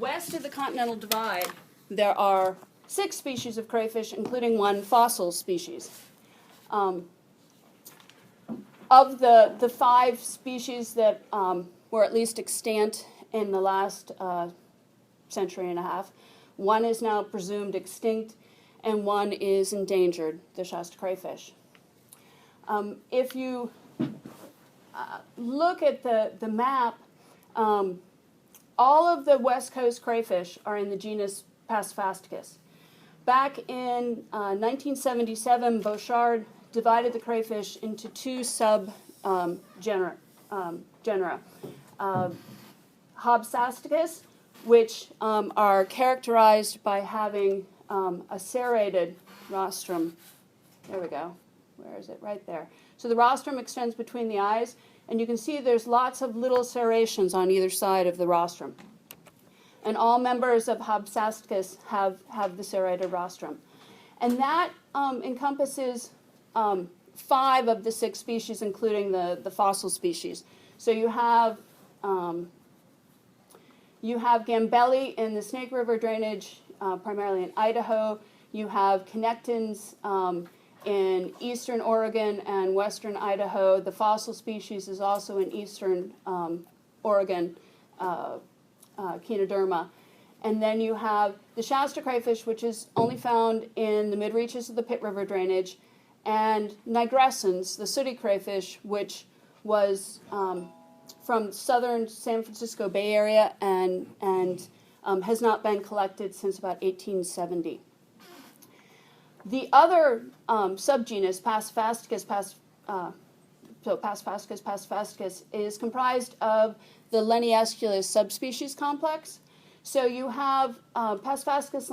west of the Continental Divide, there are 6 species of crayfish, including 1 fossil species. Of the 5 species that were at least extant in the last century and a half, 1 is now presumed extinct, and 1 is endangered, the Shasta crayfish. If you look at the map, all of the West Coast crayfish are in the genus Pacifastacus. Back in 1977, Bouchard divided the crayfish into 2 genera. Hobsastacus, which are characterized by having a serrated rostrum. There we go. Where is it? Right there. So the rostrum extends between the eyes, and you can see there's lots of little serrations on either side of the rostrum. And all members of Hobsastacus have the serrated rostrum. And that encompasses 5 of the 6 species, including the fossil species. So you have Gambelli in the Snake River drainage, primarily in Idaho. You have connectins in eastern Oregon and western Idaho. The fossil species is also in eastern Oregon, Chenoderma. And then you have the Shasta crayfish, which is only found in the mid-reaches of the Pitt River drainage, and nigrescens, the sooty crayfish, which was from southern San Francisco Bay Area and has not been collected since about 1870. The other subgenus, Pacifastacus, Pacifastacus, is comprised of the Leniesculus subspecies complex. So you have Pacifastacus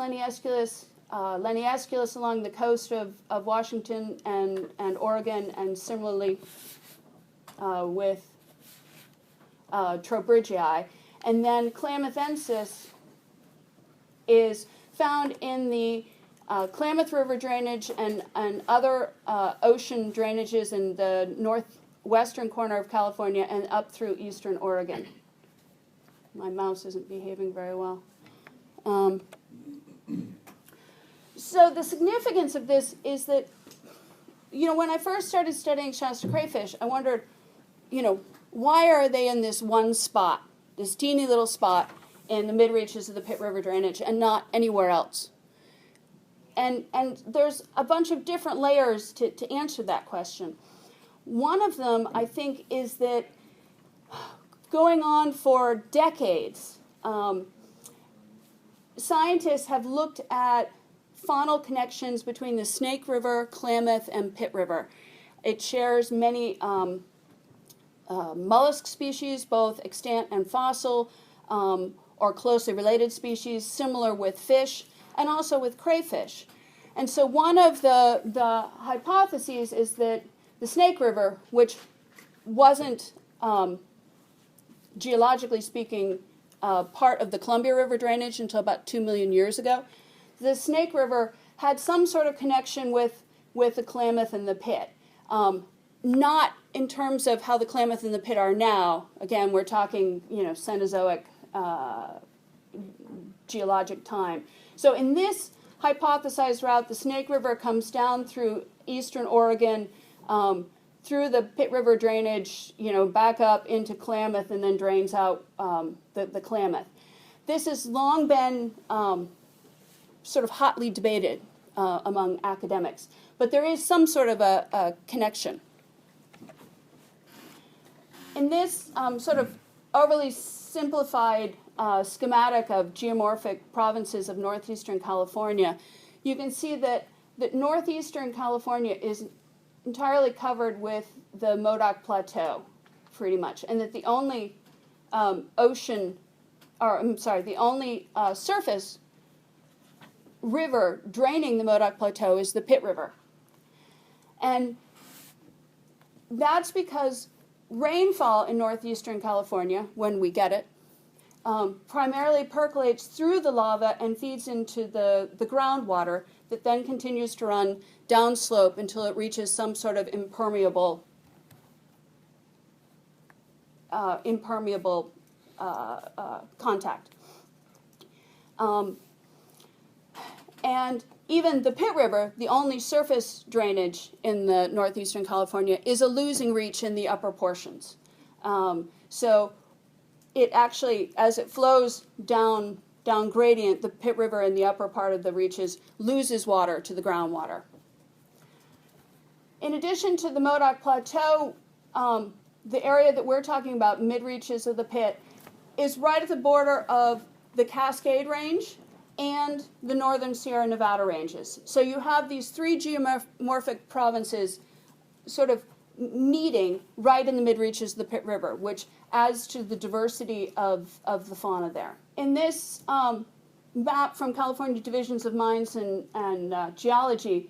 leniesculus along the coast of Washington and Oregon, and similarly with Trobriggii. And then Klamathensis is found in the Klamath River drainage and other ocean drainages in the northwestern corner of California and up through eastern Oregon. My mouse isn't behaving very well. So the significance of this is that, when I first started studying Shasta crayfish, I wondered, why are they in this one spot, this teeny little spot in the mid-reaches of the Pitt River drainage and not anywhere else? And there's a bunch of different layers to answer that question. One of them, I think, is that going on for decades, scientists have looked at faunal connections between the Snake River, Klamath, and Pitt River. It shares many mollusk species, both extant and fossil, or closely related species, similar with fish, and also with crayfish. And so one of the hypotheses is that the Snake River, which wasn't, geologically speaking, part of the Columbia River drainage until about 2 million years ago, the Snake River had some sort of connection with the Klamath and the Pitt. Not in terms of how the Klamath and the Pitt are now. Again, we're talking, Cenozoic geologic time. So in this hypothesized route, the Snake River comes down through eastern Oregon, through the Pitt River drainage, back up into Klamath, and then drains out the Klamath. This has long been sort of hotly debated among academics, but there is some sort of a connection. In this sort of overly simplified schematic of geomorphic provinces of northeastern California, you can see that northeastern California is entirely covered with the Modoc Plateau, pretty much, and that the only the only surface river draining the Modoc Plateau is the Pitt River. And that's because rainfall in northeastern California, when we get it, primarily percolates through the lava and feeds into the groundwater that then continues to run downslope until it reaches some sort of impermeable contact. And even the Pitt River, the only surface drainage in the northeastern California, is a losing reach in the upper portions. So it actually, as it flows down gradient, the Pitt River in the upper part of the reaches loses water to the groundwater. In addition to the Modoc Plateau, the area that we're talking about, mid-reaches of the Pitt, is right at the border of the Cascade Range and the northern Sierra Nevada ranges. So you have these three geomorphic provinces sort of meeting right in the mid-reaches of the Pitt River, which adds to the diversity of the fauna there. In this map from California Divisions of Mines and Geology,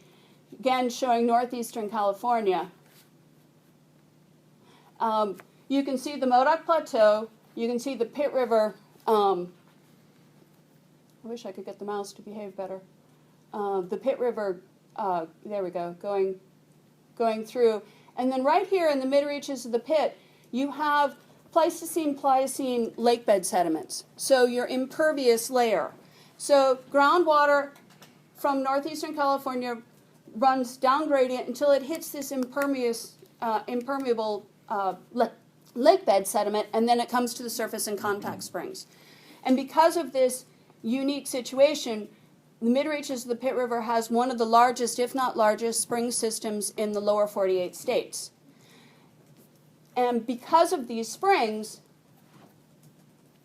again showing northeastern California, you can see the Modoc Plateau, you can see the Pitt River. I wish I could get the mouse to behave better. The Pitt River, there we go, going through. And then right here in the mid-reaches of the Pitt, you have Pleistocene-Pliocene lakebed sediments. So your impervious layer. So groundwater from northeastern California runs down gradient until it hits this impermeable lakebed sediment, and then it comes to the surface in contact springs. And because of this unique situation, the mid-reaches of the Pitt River has one of the largest, if not largest, spring systems in the lower 48 states. And because of these springs,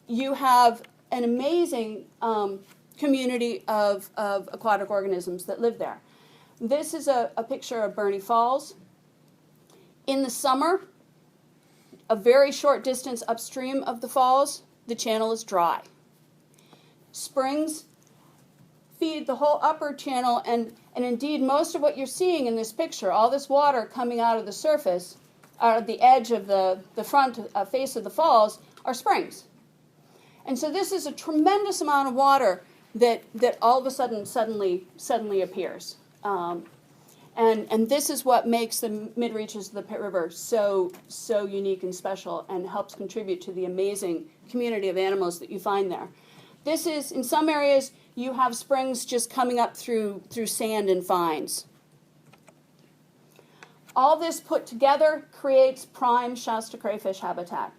you have an amazing community of aquatic organisms that live there. This is a picture of Burney Falls. In the summer, a very short distance upstream of the falls, the channel is dry. Springs feed the whole upper channel, and indeed most of what you're seeing in this picture, all this water coming out of the surface, out of the edge of the front face of the falls, are springs. And so this is a tremendous amount of water that all of a sudden suddenly appears. And this is what makes the mid-reaches of the Pitt River so unique and special, and helps contribute to the amazing community of animals that you find there. This is, in some areas, you have springs just coming up through sand and fines. All this put together creates prime Shasta crayfish habitat.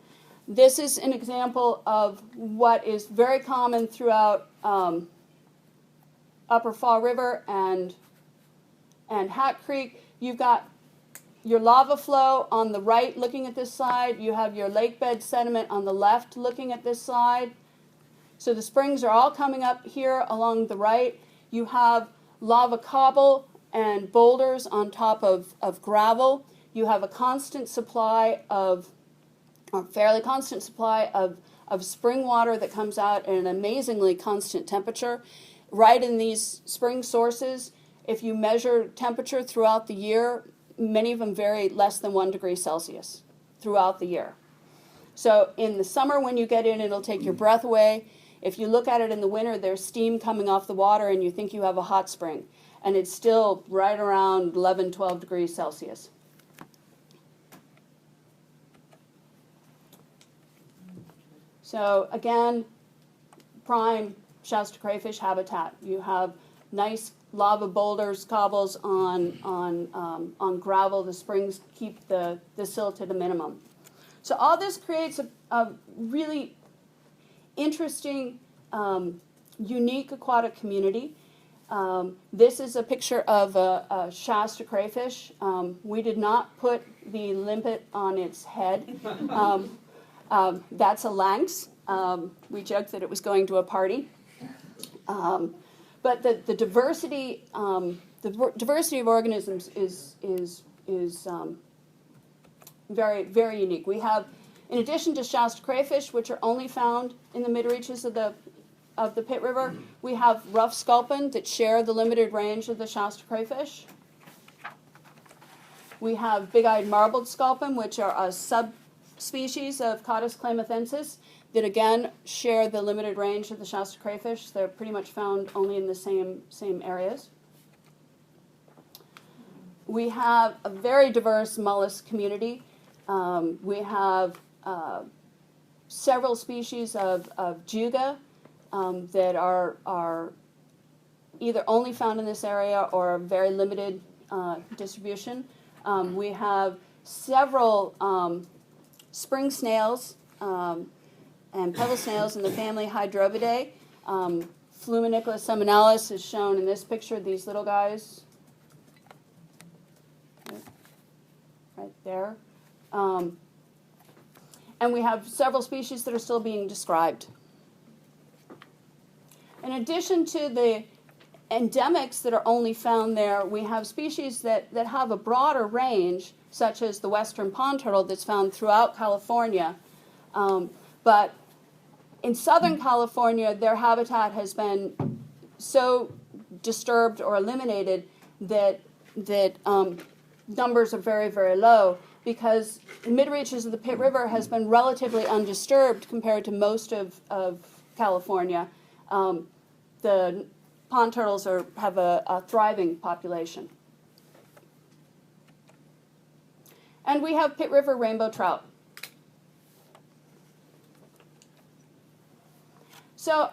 This is an example of what is very common throughout Upper Fall River and Hat Creek. You've got your lava flow on the right looking at this side. You have your lakebed sediment on the left looking at this side. So the springs are all coming up here along the right. You have lava cobble and boulders on top of gravel. You have a constant supply of, or fairly constant supply of spring water that comes out at an amazingly constant temperature. Right in these spring sources, if you measure temperature throughout the year, many of them vary less than 1 degree Celsius throughout the year. So in the summer when you get in, it'll take your breath away. If you look at it in the winter, there's steam coming off the water and you think you have a hot spring. And it's still right around 11, 12 degrees Celsius. So again, prime Shasta crayfish habitat. You have nice lava boulders, cobbles on gravel. The springs keep the silt at a minimum. So all this creates a really interesting, unique aquatic community. This is a picture of a Shasta crayfish. We did not put the limpet on its head. That's a lynx. We joked that it was going to a party. But the diversity of organisms is very, very unique. We have, in addition to Shasta crayfish, which are only found in the mid-reaches of the Pitt River, we have rough sculpin that share the limited range of the Shasta crayfish. We have big-eyed marbled sculpin, which are a subspecies of Cottus clamathensis that again share the limited range of the Shasta crayfish. They're pretty much found only in the same areas. We have a very diverse mollusk community. We have several species of juga, that are either only found in this area or very limited distribution. We have several spring snails and pebble snails in the family Hydrobidae. Fluminicola seminalis is shown in this picture, these little guys. Right there. And we have several species that are still being described. In addition to the endemics that are only found there, we have species that have a broader range, such as the western pond turtle that's found throughout California. But in Southern California, their habitat has been so disturbed or eliminated that numbers are very, very low, because the mid-reaches of the Pitt River has been relatively undisturbed compared to most of California. The pond turtles have a thriving population. And we have Pitt River rainbow trout. So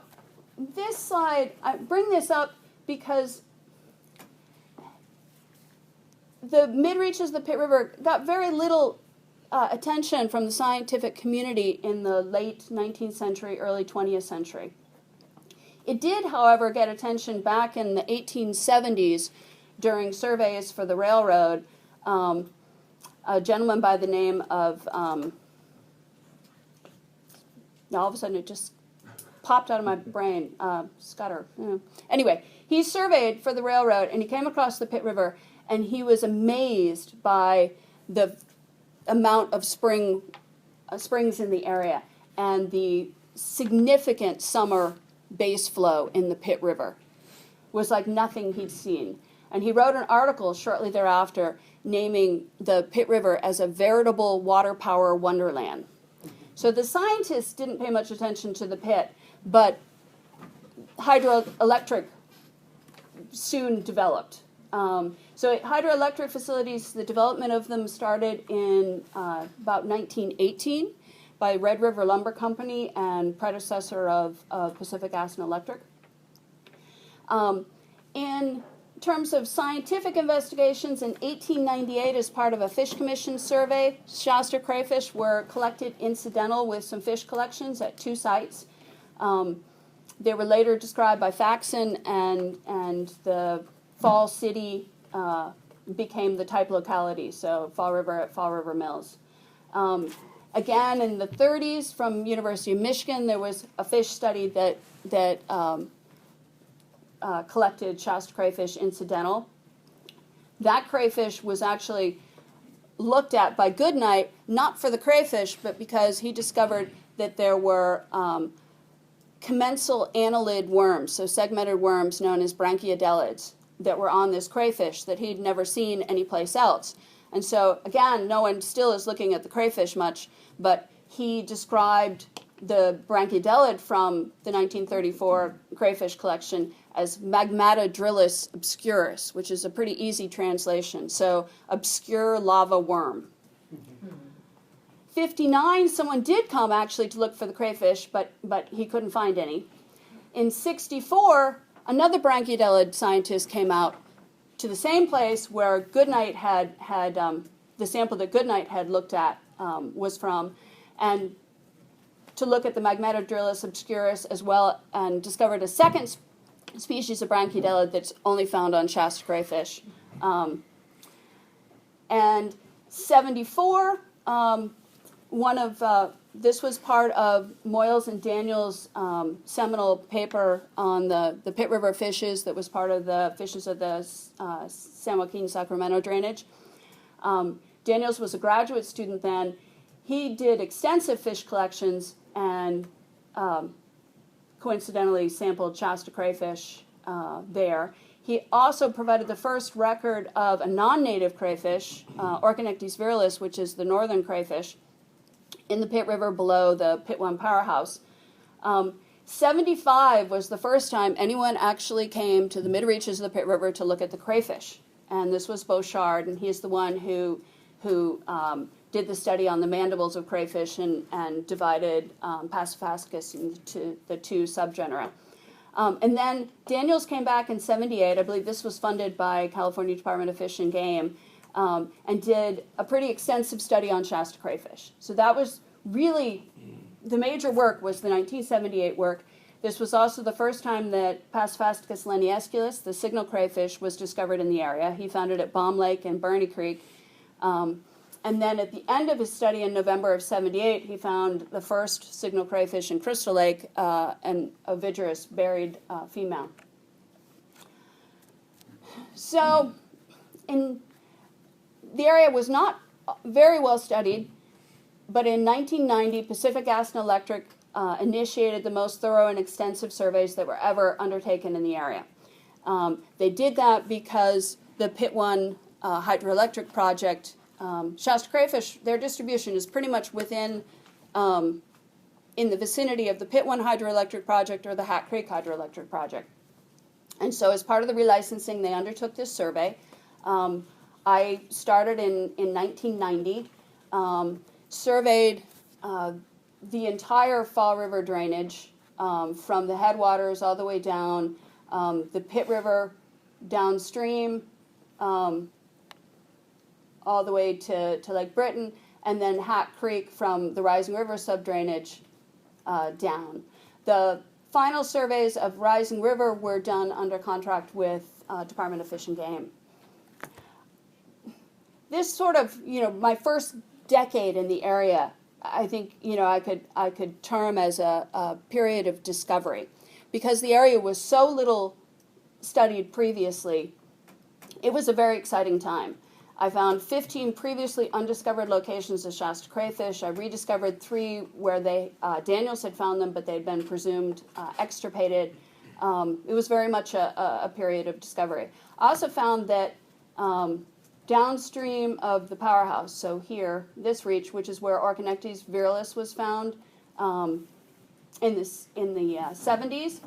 this slide, I bring this up because the mid-reaches of the Pitt River got very little attention from the scientific community in the late 19th century, early 20th century. It did, however, get attention back in the 1870s during surveys for the railroad. A gentleman by the name of, all of a sudden it just popped out of my brain, Scudder. Yeah. Anyway, he surveyed for the railroad, and he came across the Pitt River, and he was amazed by the amount of springs in the area and the significant summer base flow in the Pitt River. Was like nothing he'd seen. And he wrote an article shortly thereafter naming the Pitt River as a veritable water power wonderland. So the scientists didn't pay much attention to the Pitt, but hydroelectric soon developed. So hydroelectric facilities, the development of them started in about 1918 by Red River Lumber Company and predecessor of Pacific Gas and Electric. In terms of scientific investigations, in 1898, as part of a Fish Commission survey, Shasta crayfish were collected incidental with some fish collections at 2 sites. They were later described by Faxon, and the Fall City became the type locality, so Fall River at Fall River Mills. Again, in the 30s, from University of Michigan, there was a fish study that collected Shasta crayfish incidental. That crayfish was actually looked at by Goodnight, not for the crayfish, but because he discovered that there were commensal annelid worms, so segmented worms known as branchiodelids, that were on this crayfish that he'd never seen anyplace else. And so, again, no one still is looking at the crayfish much, but he described the branchiodelid from the 1934 crayfish collection as Magmatodrillis obscurus, which is a pretty easy translation. So, obscure lava worm. 59, someone did come actually to look for the crayfish, but he couldn't find any. In 64, another branchiodelid scientist came out to the same place where Goodnight had the sample that Goodnight had looked at was from, and to look at the Magmatodrillis obscurus as well, and discovered a second species of branchiodelid that's only found on Shasta crayfish. And 74, this was part of Moyles and Daniels' seminal paper on the Pitt River fishes that was part of the fishes of the San Joaquin-Sacramento drainage. Daniels was a graduate student then. He did extensive fish collections and coincidentally sampled Shasta crayfish there. He also provided the first record of a non-native crayfish, Orconectes virilis, which is the northern crayfish, in the Pitt River below the Pitt 1 powerhouse. 75 was the first time anyone actually came to the mid-reaches of the Pitt River to look at the crayfish. And this was Beauchard, and he's the one who did the study on the mandibles of crayfish and divided Pacifastacus into the two subgenera. And then Daniels came back in '78, I believe this was funded by California Department of Fish and Game, and did a pretty extensive study on Shasta crayfish. So that was really, the major work was the 1978 work. This was also the first time that Pacifastacus leniesculus, the signal crayfish, was discovered in the area. He found it at Baum Lake and Burney Creek. And then at the end of his study in November of '78, he found the first signal crayfish in Crystal Lake, an ovigerous buried female. So the area was not very well studied, but in 1990, Pacific Gas and Electric initiated the most thorough and extensive surveys that were ever undertaken in the area. They did that because the Pit 1 hydroelectric project, Shasta crayfish, their distribution is pretty much within, in the vicinity of the Pit 1 hydroelectric project or the Hat Creek hydroelectric project. And so as part of the relicensing, they undertook this survey. I started in 1990, surveyed the entire Fall River drainage from the headwaters all the way down, the Pitt River downstream, all the way to Lake Britain, and then Hat Creek from the Rising River subdrainage down. The final surveys of Rising River were done under contract with Department of Fish and Game. This sort of, my first decade in the area, I think, I could term as a period of discovery, because the area was so little studied previously. It was a very exciting time. I found 15 previously undiscovered locations of Shasta crayfish. I rediscovered 3 where Daniels had found them, but they'd been presumed extirpated. It was very much a period of discovery. I also found that downstream of the powerhouse, so here, this reach, which is where Orconectes virilis was found in the 70s,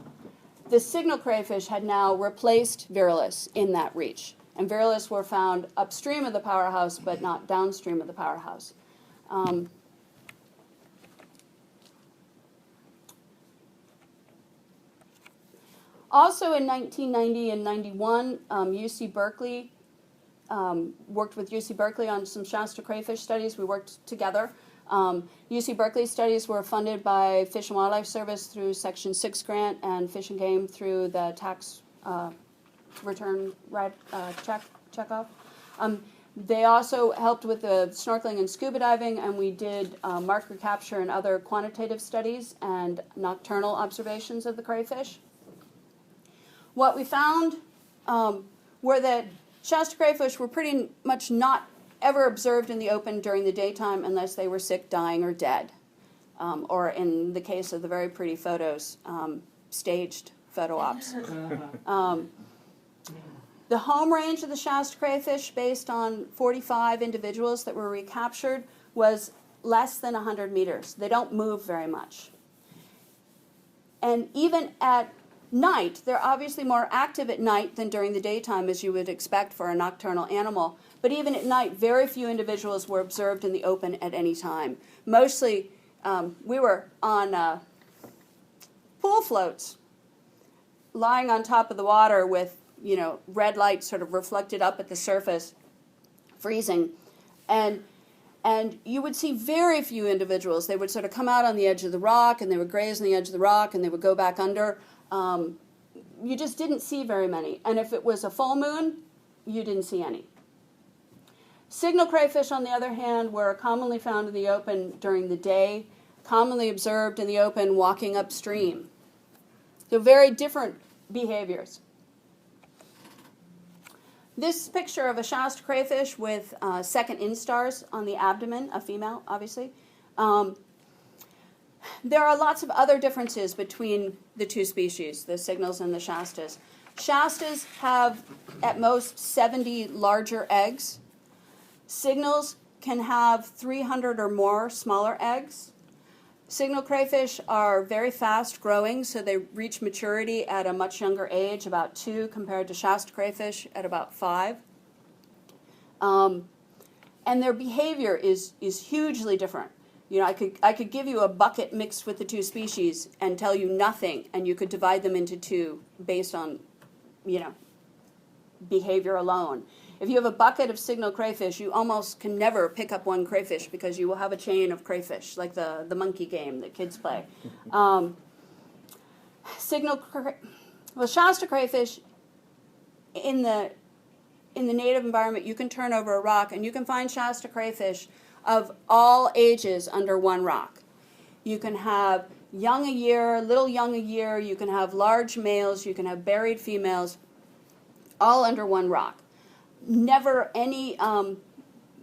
the signal crayfish had now replaced virilis in that reach. And virilis were found upstream of the powerhouse, but not downstream of the powerhouse. Also in 1990 and 91, UC Berkeley worked with UC Berkeley on some Shasta crayfish studies. We worked together. UC Berkeley studies were funded by Fish and Wildlife Service through Section 6 grant and Fish and Game through the tax return checkoff. They also helped with the snorkeling and scuba diving, and we did marker capture and other quantitative studies and nocturnal observations of the crayfish. What we found were that Shasta crayfish were pretty much not ever observed in the open during the daytime unless they were sick, dying, or dead, or in the case of the very pretty photos, staged photo ops. The home range of the Shasta crayfish, based on 45 individuals that were recaptured, was less than 100 meters. They don't move very much. And even at night, they're obviously more active at night than during the daytime, as you would expect for a nocturnal animal. But even at night, very few individuals were observed in the open at any time. Mostly, we were on pool floats, lying on top of the water with red light sort of reflected up at the surface, freezing. And you would see very few individuals. They would sort of come out on the edge of the rock, and they would graze on the edge of the rock, and they would go back under. You just didn't see very many. And if it was a full moon, you didn't see any. Signal crayfish, on the other hand, were commonly found in the open during the day, commonly observed in the open walking upstream. So very different behaviors. This picture of a Shasta crayfish with second instars on the abdomen, a female, obviously. There are lots of other differences between the two species, the signals and the Shastas. Shastas have at most 70 larger eggs. Signals can have 300 or more smaller eggs. Signal crayfish are very fast growing, so they reach maturity at a much younger age, about 2, compared to Shasta crayfish at about 5. and their behavior is hugely different. You know, I could give you a bucket mixed with the two species and tell you nothing, and you could divide them into two based on, you know, behavior alone. If you have a bucket of signal crayfish, you almost can never pick up one crayfish because you will have a chain of crayfish, like the monkey game that kids play. Shasta crayfish, in the native environment, you can turn over a rock and you can find Shasta crayfish of all ages under one rock. You can have young a year, little young a year, you can have large males, you can have buried females, all under one rock. Never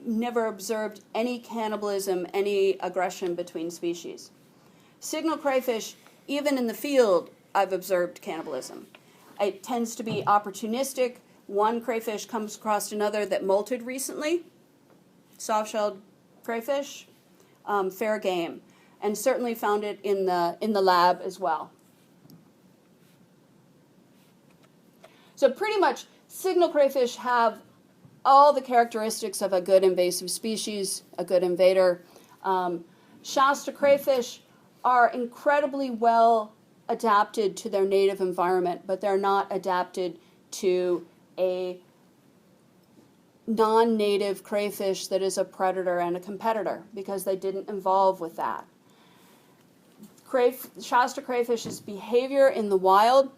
observed any cannibalism, any aggression between species. Signal crayfish, even in the field, I've observed cannibalism. It tends to be opportunistic. One crayfish comes across another that molted recently, soft-shelled crayfish, fair game, and certainly found it in the lab as well. So pretty much, signal crayfish have all the characteristics of a good invasive species, a good invader. Shasta crayfish are incredibly well adapted to their native environment, but they're not adapted to a non-native crayfish that is a predator and a competitor because they didn't evolve with that. Shasta crayfish's behavior in the wild,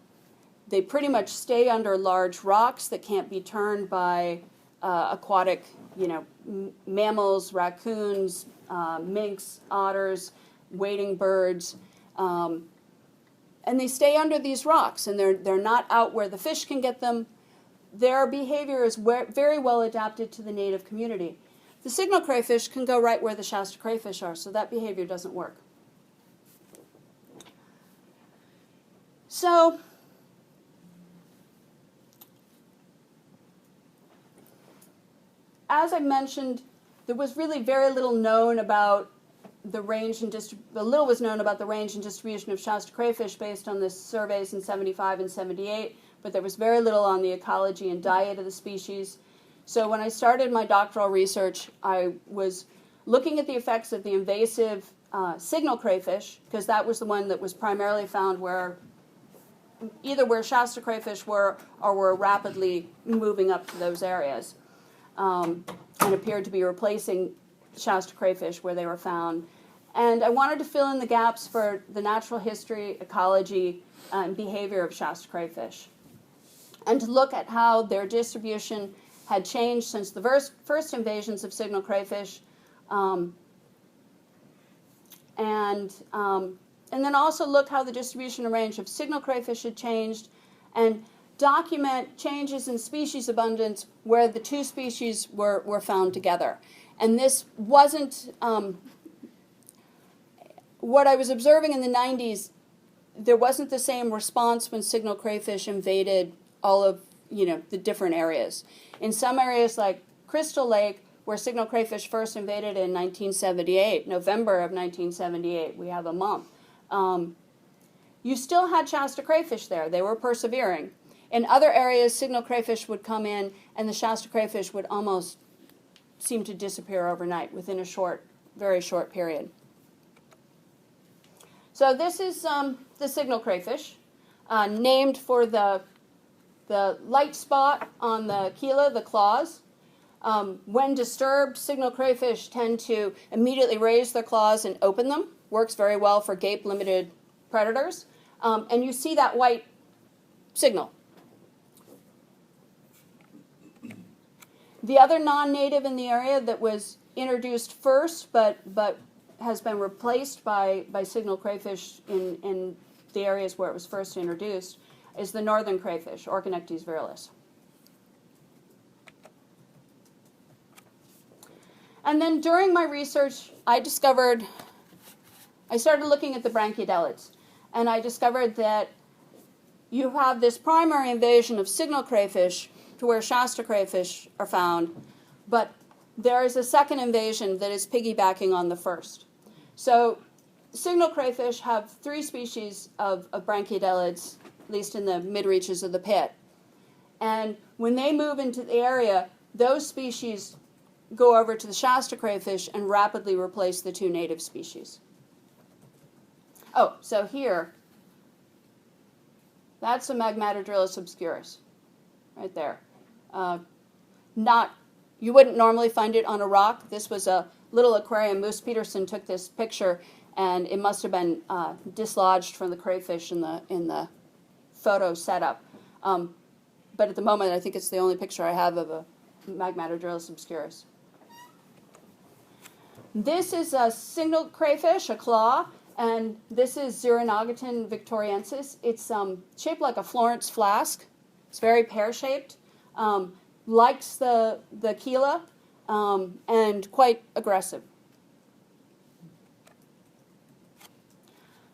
they pretty much stay under large rocks that can't be turned by aquatic, you know, mammals, raccoons, minks, otters, wading birds, and they stay under these rocks, and they're not out where the fish can get them. Their behavior is very well adapted to the native community. The signal crayfish can go right where the Shasta crayfish are, so that behavior doesn't work. So, as I mentioned, there was really very little known about the range and little was known about the range and distribution of Shasta crayfish based on the surveys in 75 and 78, but there was very little on the ecology and diet of the species. So when I started my doctoral research, I was looking at the effects of the invasive signal crayfish, because that was the one that was primarily found either where Shasta crayfish were or were rapidly moving up to those areas, and appeared to be replacing Shasta crayfish where they were found. And I wanted to fill in the gaps for the natural history, ecology, and behavior of Shasta crayfish, and to look at how their distribution had changed since the first invasions of signal crayfish, and then also look how the distribution and range of signal crayfish had changed, and document changes in species abundance where the two species were found together. And this wasn't what I was observing in the 90s. There wasn't the same response when signal crayfish invaded all of the different areas. In some areas like Crystal Lake, where signal crayfish first invaded in 1978, November of 1978, we have a month, you still had Shasta crayfish there. They were persevering. In other areas, signal crayfish would come in, and the Shasta crayfish would almost seem to disappear overnight within a very short period. So this is the signal crayfish, named for the light spot on the chela, the claws. When disturbed, signal crayfish tend to immediately raise their claws and open them. Works very well for gape-limited predators. And you see that white signal. The other non-native in the area that was introduced first, but has been replaced by signal crayfish in the areas where it was first introduced, is the northern crayfish, Orconectes virilis. And then during my research, I started looking at the branchiodelids, and I discovered that you have this primary invasion of signal crayfish to where Shasta crayfish are found, but there is a second invasion that is piggybacking on the first. So signal crayfish have 3 species of branchiodelids, at least in the mid-reaches of the pit. And when they move into the area, those species go over to the Shasta crayfish and rapidly replace the two native species. Oh, so here, that's a Magmatodrilus obscurus, right there. You wouldn't normally find it on a rock. This was a little aquarium. Moose Peterson took this picture, and it must have been dislodged from the crayfish in the photo setup. But at the moment, I think it's the only picture I have of a Magmatodrilus obscurus. This is a signal crayfish, a claw, and this is Xeranogaton victoriensis. It's shaped like a Florence flask. It's very pear-shaped, likes the chela, and quite aggressive.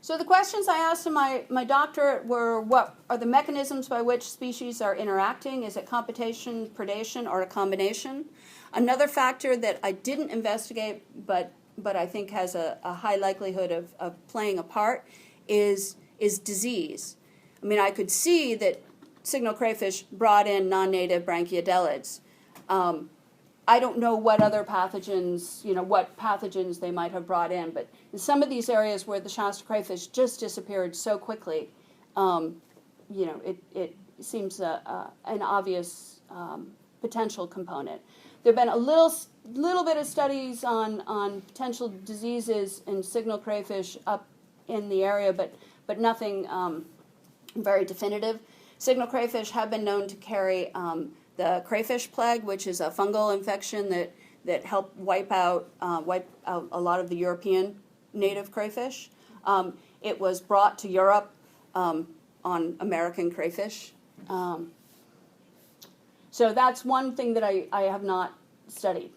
So the questions I asked in my doctorate were, what are the mechanisms by which species are interacting? Is it competition, predation, or a combination? Another factor that I didn't investigate, but I think has a high likelihood of playing a part is disease. I mean, I could see that signal crayfish brought in non-native branchiodelids. I don't know what other pathogens, what pathogens they might have brought in, but in some of these areas where the Shasta crayfish just disappeared so quickly, it seems an obvious potential component. There have been a little bit of studies on potential diseases in signal crayfish up in the area, but nothing very definitive. Signal crayfish have been known to carry the crayfish plague, which is a fungal infection that helped wipe out a lot of the European native crayfish. It was brought to Europe on American crayfish. So that's one thing that I have not studied.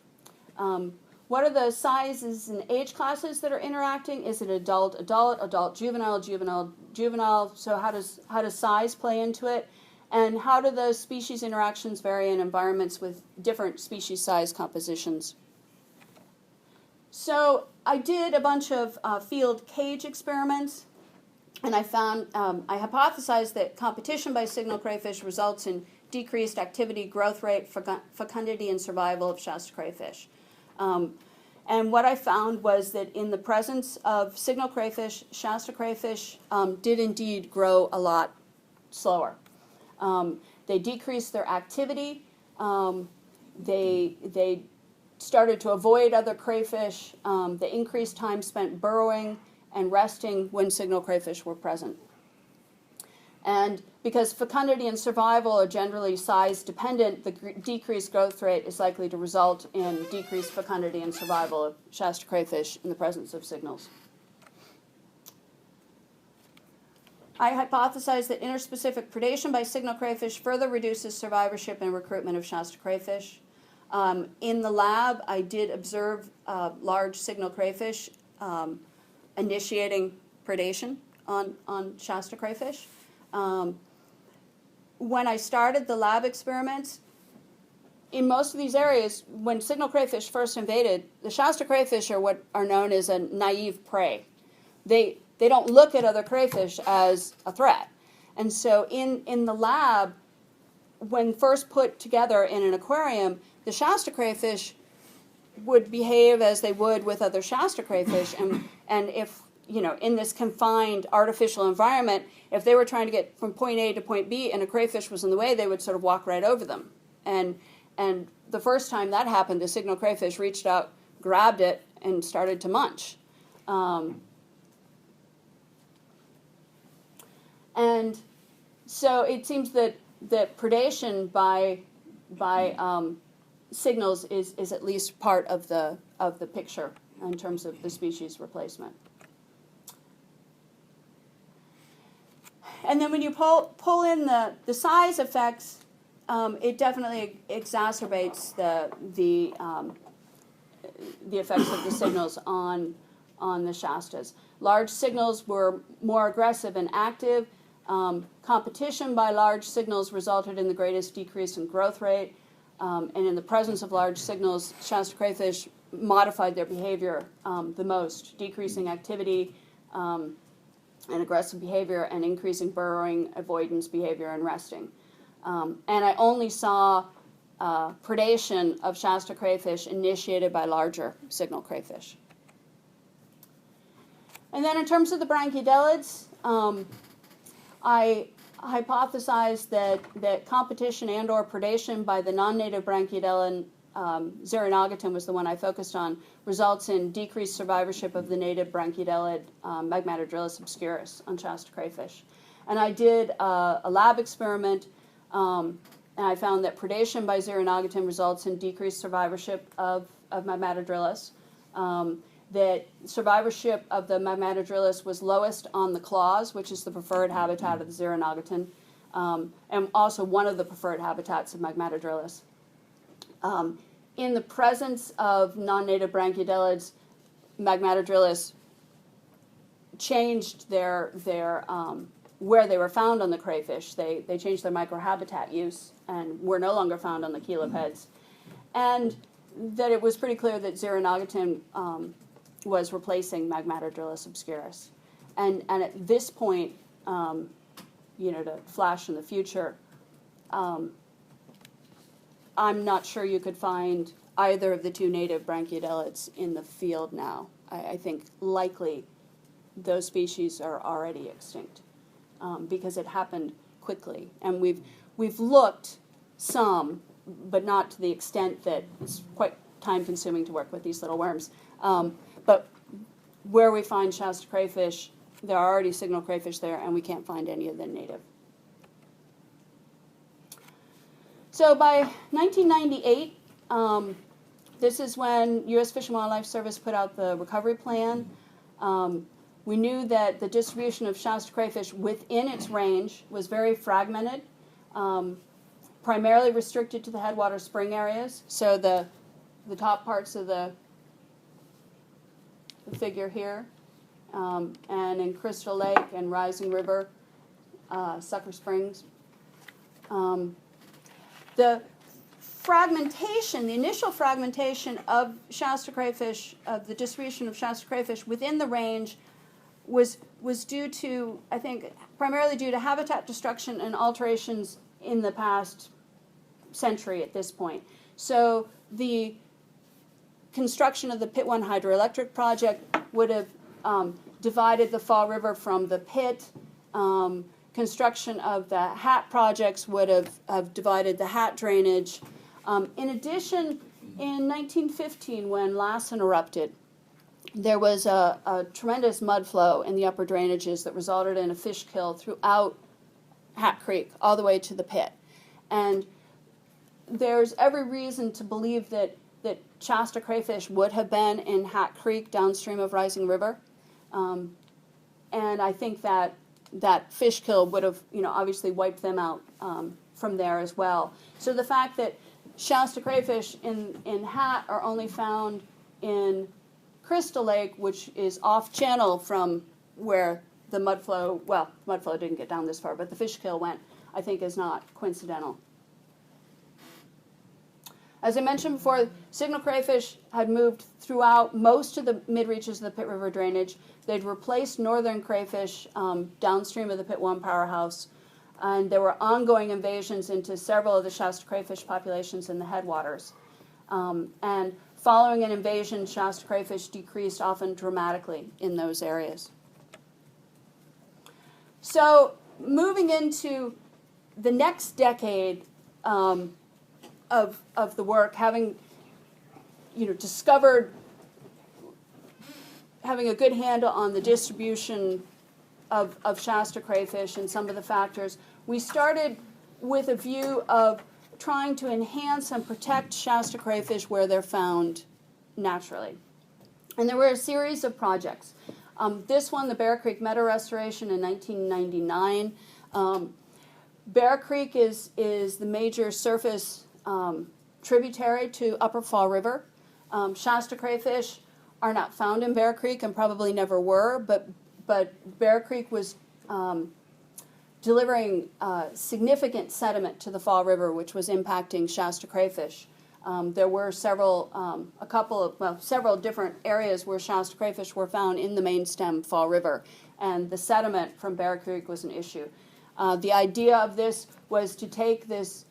What are the sizes and age classes that are interacting? Is it adult, juvenile, juvenile? So how does size play into it? And how do those species interactions vary in environments with different species size compositions? So I did a bunch of field cage experiments, and I found, I hypothesized that competition by signal crayfish results in decreased activity, growth rate, fecundity, and survival of Shasta crayfish. And what I found was that in the presence of signal crayfish, Shasta crayfish did indeed grow a lot slower. They decreased their activity. They started to avoid other crayfish. They increased time spent burrowing and resting when signal crayfish were present. And because fecundity and survival are generally size dependent, the decreased growth rate is likely to result in decreased fecundity and survival of Shasta crayfish in the presence of signals. I hypothesized that interspecific predation by signal crayfish further reduces survivorship and recruitment of Shasta crayfish. In the lab, I did observe large signal crayfish initiating predation on Shasta crayfish. When I started the lab experiments, in most of these areas, when signal crayfish first invaded, the Shasta crayfish are what are known as a naive prey. They don't look at other crayfish as a threat. And so in the lab, when first put together in an aquarium, the Shasta crayfish would behave as they would with other Shasta crayfish. And if, in this confined artificial environment, if they were trying to get from point A to point B and a crayfish was in the way, they would sort of walk right over them. And the first time that happened, the signal crayfish reached out, grabbed it, and started to munch. And so it seems that predation by signals is at least part of the picture in terms of the species replacement. And then when you pull in the size effects, it definitely exacerbates the effects of the signals on the Shastas. Large signals were more aggressive and active. Competition by large signals resulted in the greatest decrease in growth rate. And in the presence of large signals, Shasta crayfish modified their behavior the most, decreasing activity and aggressive behavior and increasing burrowing, avoidance behavior, and resting. And I only saw predation of Shasta crayfish initiated by larger signal crayfish. And then in terms of the branchiedelids, I hypothesized that competition and or predation by the non-native branchiedelid, Xerinogatum was the one I focused on, results in decreased survivorship of the native branchiedelid Magmatodrillus obscurus on Shasta crayfish. And I did a lab experiment, and I found that predation by Xerinogatum results in decreased survivorship of Magmatodrillus. That survivorship of the Magmatodrillus was lowest on the claws, which is the preferred habitat of the Xerinogatum, and also one of the preferred habitats of Magmatodrillus. In the presence of non-native branchiedelids, Magmatodrillus changed their where they were found on the crayfish. They changed their microhabitat use and were no longer found on the chelipeds. And that it was pretty clear that Xerinogatum was replacing Magmatodrillus obscurus. And at this point, to flash in the future, I'm not sure you could find either of the two native branchiedelids in the field now. I think likely those species are already extinct because it happened quickly. And we've looked some, but not to the extent that it's quite time-consuming to work with these little worms. But where we find Shasta crayfish, there are already signal crayfish there, and we can't find any of them native. So by 1998, this is when U.S. Fish and Wildlife Service put out the recovery plan. We knew that the distribution of Shasta crayfish within its range was very fragmented, primarily restricted to the headwater spring areas. So the top parts of the figure here, and in Crystal Lake and Rising River, Sucker Springs. The fragmentation, the initial fragmentation of Shasta crayfish, of the distribution of Shasta crayfish within the range was due to, I think, primarily due to habitat destruction and alterations in the past century at this point. So the construction of the Pit 1 hydroelectric project would have divided the Fall River from the pit. Construction of the Hat projects would have divided the Hat drainage. In addition, in 1915, when Lassen erupted, there was a tremendous mud flow in the upper drainages that resulted in a fish kill throughout Hat Creek, all the way to the pit. And there's every reason to believe that Shasta crayfish would have been in Hat Creek downstream of Rising River. And I think that fish kill would have, obviously wiped them out from there as well. So the fact that Shasta crayfish in Hat are only found in Crystal Lake, which is off-channel from where the mud flow didn't get down this far, but the fish kill went, I think is not coincidental. As I mentioned before, signal crayfish had moved throughout most of the mid-reaches of the Pit River drainage. They'd replaced northern crayfish downstream of the Pit 1 powerhouse, and there were ongoing invasions into several of the Shasta crayfish populations in the headwaters. And following an invasion, Shasta crayfish decreased often dramatically in those areas. So moving into the next decade of the work, having discovered, having a good handle on the distribution of Shasta crayfish and some of the factors, we started with a view of trying to enhance and protect Shasta crayfish where they're found naturally. And there were a series of projects. This one, the Bear Creek Meadow Restoration in 1999. Bear Creek is the major surface tributary to Upper Fall River. Shasta crayfish are not found in Bear Creek and probably never were, but Bear Creek was delivering significant sediment to the Fall River, which was impacting Shasta crayfish. There were several different areas where Shasta crayfish were found in the main stem Fall River, and the sediment from Bear Creek was an issue. The idea of this was to take this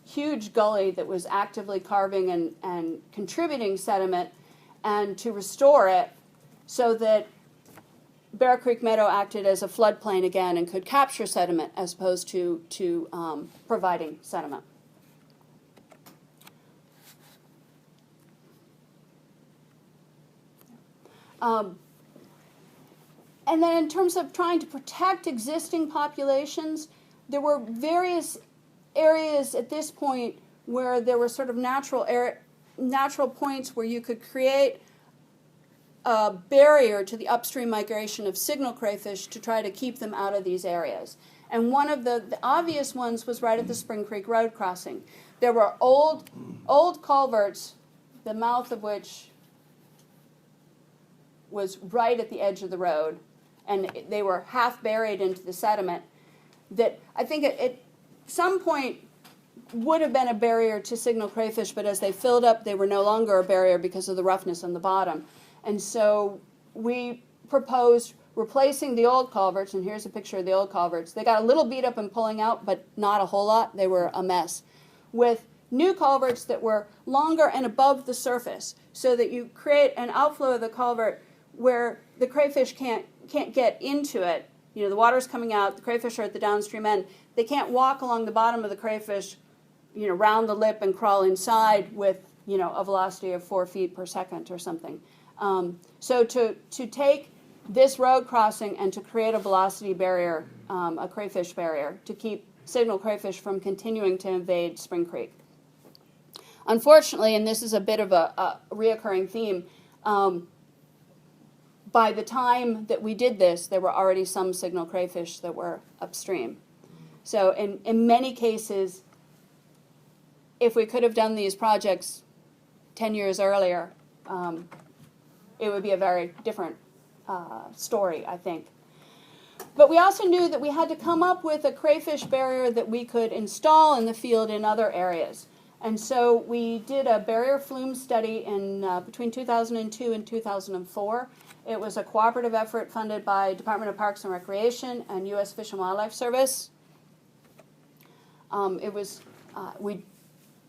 huge gully that was actively carving and contributing sediment, and to restore it so that Bear Creek Meadow acted as a floodplain again and could capture sediment as opposed to providing sediment. And then in terms of trying to protect existing populations, there were various areas at this point where there were sort of natural points where you could create a barrier to the upstream migration of signal crayfish to try to keep them out of these areas. And one of the obvious ones was right at the Spring Creek Road crossing. There were old culverts, the mouth of which was right at the edge of the road, and they were half buried into the sediment, that I think at some point would have been a barrier to signal crayfish, but as they filled up, they were no longer a barrier because of the roughness on the bottom. And so we proposed replacing the old culverts, and here's a picture of the old culverts. They got a little beat up and pulling out, but not a whole lot. They were a mess. With new culverts that were longer and above the surface, so that you create an outflow of the culvert where the crayfish can't get into it. You know, the water's coming out, the crayfish are at the downstream end. They can't walk along the bottom of the crayfish, you know, round the lip and crawl inside with, you know, a velocity of 4 feet per second or something. So to take this road crossing and to create a velocity barrier, a crayfish barrier, to keep signal crayfish from continuing to invade Spring Creek. Unfortunately, and this is a bit of a reoccurring theme, by the time that we did this, there were already some signal crayfish that were upstream. So in many cases, if we could have done these projects 10 years earlier, it would be a very different story, I think. But we also knew that we had to come up with a crayfish barrier that we could install in the field in other areas. And so we did a barrier flume study in between 2002 and 2004. It was a cooperative effort funded by Department of Parks and Recreation and U.S. Fish and Wildlife Service.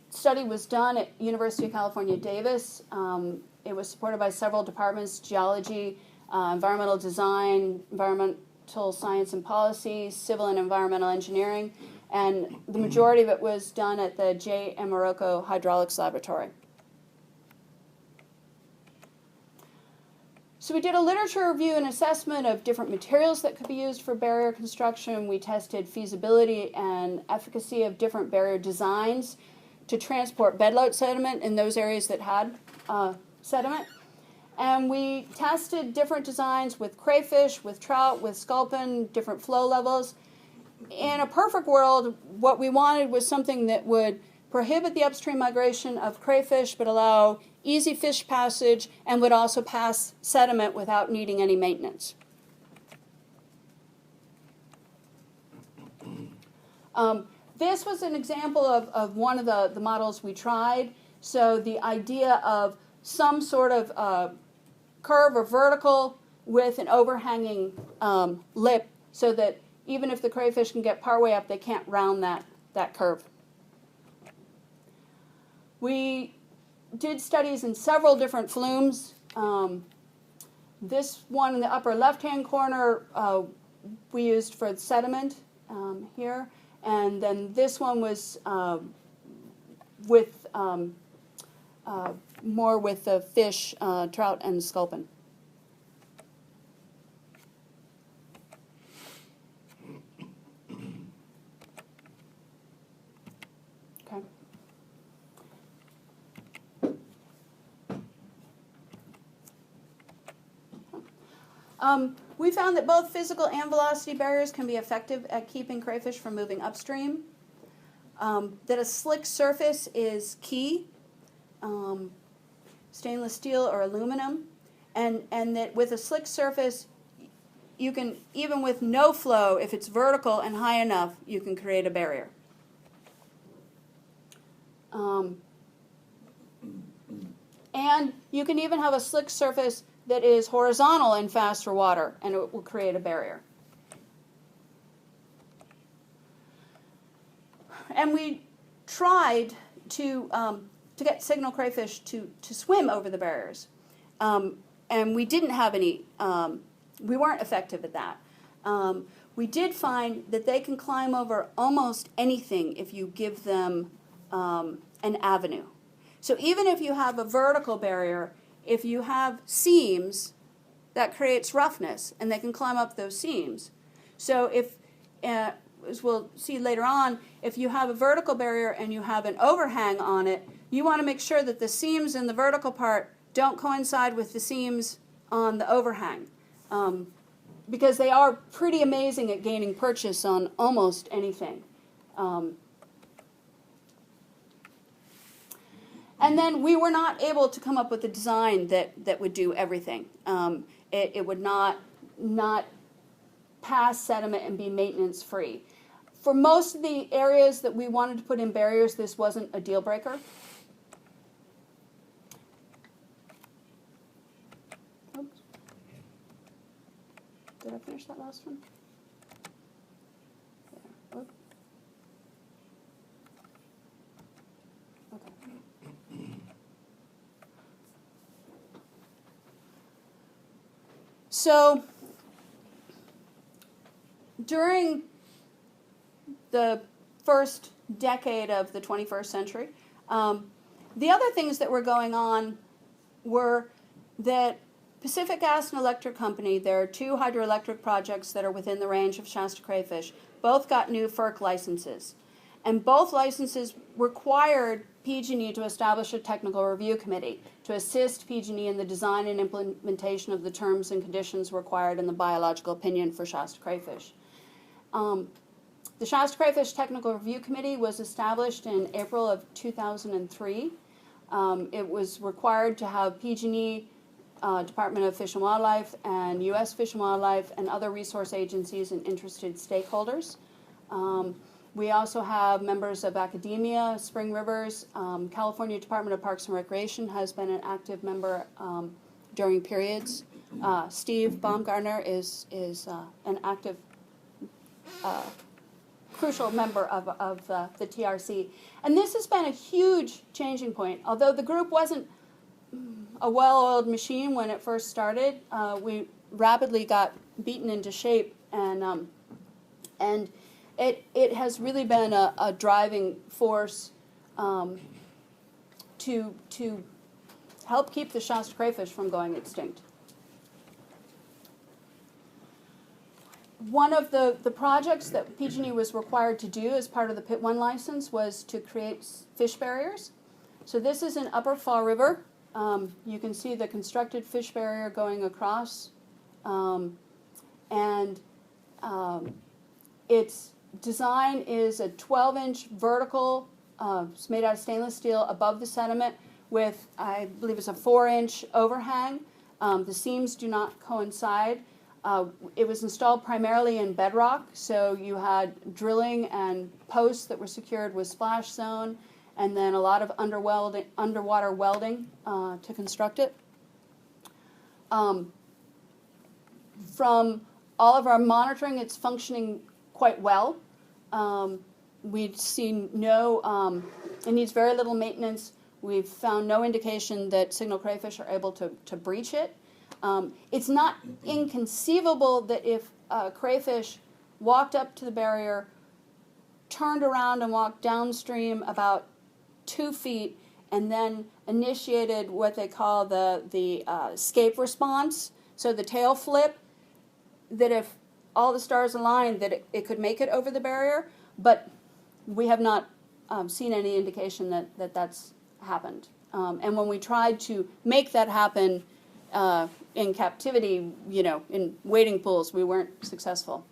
Study was done at University of California, Davis. It was supported by several departments: geology, environmental design, environmental science and policy, civil and environmental engineering, and the majority of it was done at the J. M. Morocco Hydraulics Laboratory. So we did a literature review and assessment of different materials that could be used for barrier construction. We tested feasibility and efficacy of different barrier designs to transport bedload sediment in those areas that had sediment. And we tested different designs with crayfish, with trout, with sculpin, different flow levels. In a perfect world, what we wanted was something that would prohibit the upstream migration of crayfish but allow easy fish passage and would also pass sediment without needing any maintenance. This was an example of one of the models we tried. So the idea of some sort of curve or vertical with an overhanging lip so that even if the crayfish can get partway up, they can't round that curve. We did studies in several different flumes. This one in the upper left-hand corner we used for the sediment here. And then this one was with more with the fish, trout, and sculpin. Okay. We found that both physical and velocity barriers can be effective at keeping crayfish from moving upstream. That a slick surface is key, stainless steel or aluminum, and that with a slick surface, you can, even with no flow, if it's vertical and high enough, you can create a barrier. And you can even have a slick surface that is horizontal and faster water, and it will create a barrier. And we tried to get signal crayfish to swim over the barriers. And we didn't have any, we weren't effective at that. We did find that they can climb over almost anything if you give them an avenue. So even if you have a vertical barrier, if you have seams, that creates roughness, and they can climb up those seams. So if, as we'll see later on, if you have a vertical barrier and you have an overhang on it, you want to make sure that the seams in the vertical part don't coincide with the seams on the overhang, because they are pretty amazing at gaining purchase on almost anything. And then we were not able to come up with a design that would do everything. It would not pass sediment and be maintenance free. For most of the areas that we wanted to put in barriers, this wasn't a deal breaker. Oops. Did I finish that last one? There. Oops. Okay. So during the first decade of the 21st century, the other things that were going on were that Pacific Gas and Electric Company, there are two hydroelectric projects that are within the range of Shasta Crayfish, both got new FERC licenses. And both licenses required PG&E to establish a technical review committee to assist PG&E in the design and implementation of the terms and conditions required in the biological opinion for Shasta Crayfish. The Shasta Crayfish Technical Review Committee was established in April of 2003. It was required to have PG&E, Department of Fish and Wildlife, and U.S. Fish and Wildlife, and other resource agencies and interested stakeholders. We also have members of academia, Spring Rivers, California Department of Parks and Recreation has been an active member during periods. Steve Baumgartner is an active, crucial member of the TRC. And this has been a huge changing point. Although the group wasn't a well-oiled machine when it first started, we rapidly got beaten into shape, and it has really been a driving force to help keep the Shasta crayfish from going extinct. One of the projects that PG&E was required to do as part of the Pit 1 license was to create fish barriers. So this is in Upper Fall River. You can see the constructed fish barrier going across, its design is a 12-inch vertical, it's made out of stainless steel above the sediment with, I believe it's a 4-inch overhang. The seams do not coincide. It was installed primarily in bedrock, so you had drilling and posts that were secured with splash zone, and then a lot of underwater welding to construct it. From all of our monitoring, it's functioning quite well. We've seen no, it needs very little maintenance. We've found no indication that signal crayfish are able to breach it. It's not inconceivable that if a crayfish walked up to the barrier, turned around and walked downstream about 2 feet, and then initiated what they call the escape response, so the tail flip, that if all the stars aligned, that it could make it over the barrier, but we have not seen any indication that that's happened. And when we tried to make that happen in captivity, in wading pools, we weren't successful.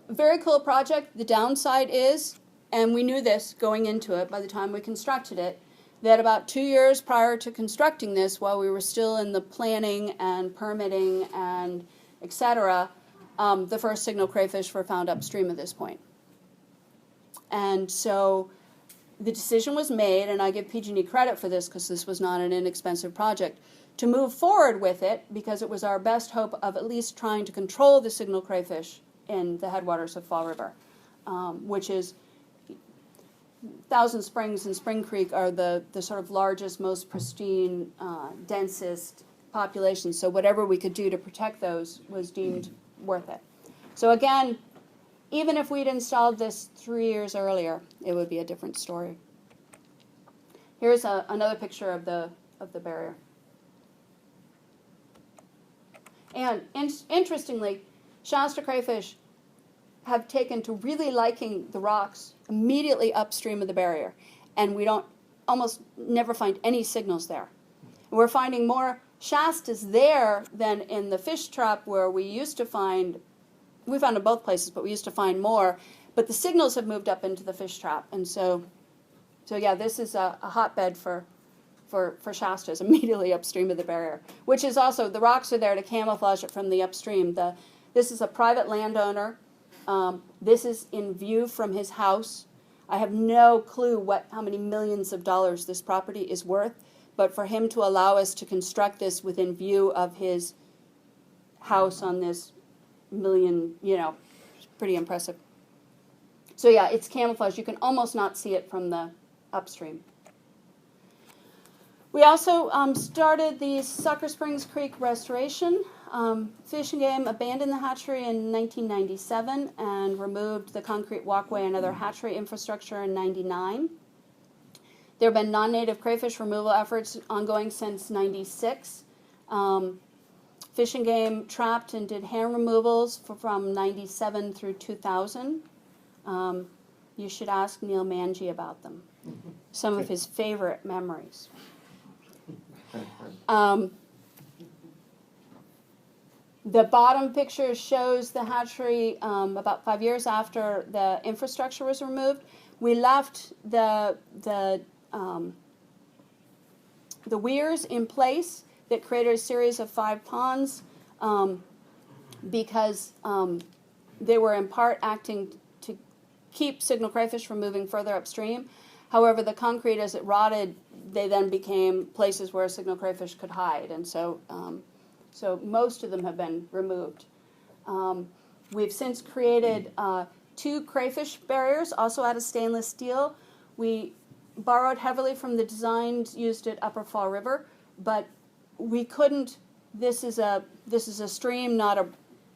Very cool project. The downside is, and we knew this going into it by the time we constructed it, that about 2 years prior to constructing this, while we were still in the planning and permitting and etc., the first signal crayfish were found upstream at this point. And so the decision was made, and I give PG&E credit for this because this was not an inexpensive project, to move forward with it because it was our best hope of at least trying to control the signal crayfish in the headwaters of Fall River. which is Thousand Springs and Spring Creek are the sort of largest, most pristine, densest populations. So whatever we could do to protect those was deemed worth it. So again, even if we'd installed this 3 years earlier, it would be a different story. Here's another picture of the barrier. And interestingly, Shasta crayfish have taken to really liking the rocks immediately upstream of the barrier, and we don't almost never find any signals there. We're finding more Shastas there than in the fish trap where we used to find. We found in both places, but we used to find more. But the signals have moved up into the fish trap, and so yeah, this is a hotbed for Shastas immediately upstream of the barrier, which is also, the rocks are there to camouflage it from the upstream. This is a private landowner. This is in view from his house. I have no clue how many millions of dollars this property is worth, but for him to allow us to construct this within view of his house on this million, it's pretty impressive. So yeah, it's camouflage. You can almost not see it from the upstream. We also started the Sucker Springs Creek restoration. Fish and Game abandoned the hatchery in 1997 and removed the concrete walkway and other hatchery infrastructure in 1999. There have been non-native crayfish removal efforts ongoing since 1996. Fish and Game trapped and did hand removals from 1997 through 2000. You should ask Neil Manji about them. Some of his favorite memories. The bottom picture shows the hatchery about 5 years after the infrastructure was removed. We left the weirs in place that created a series of 5 ponds because they were in part acting to keep signal crayfish from moving further upstream. However, the concrete, as it rotted, they then became places where signal crayfish could hide, and so most of them have been removed. We've since created 2 crayfish barriers, also out of stainless steel. We borrowed heavily from the designs used at Upper Fall River, but we couldn't. This is a stream, not a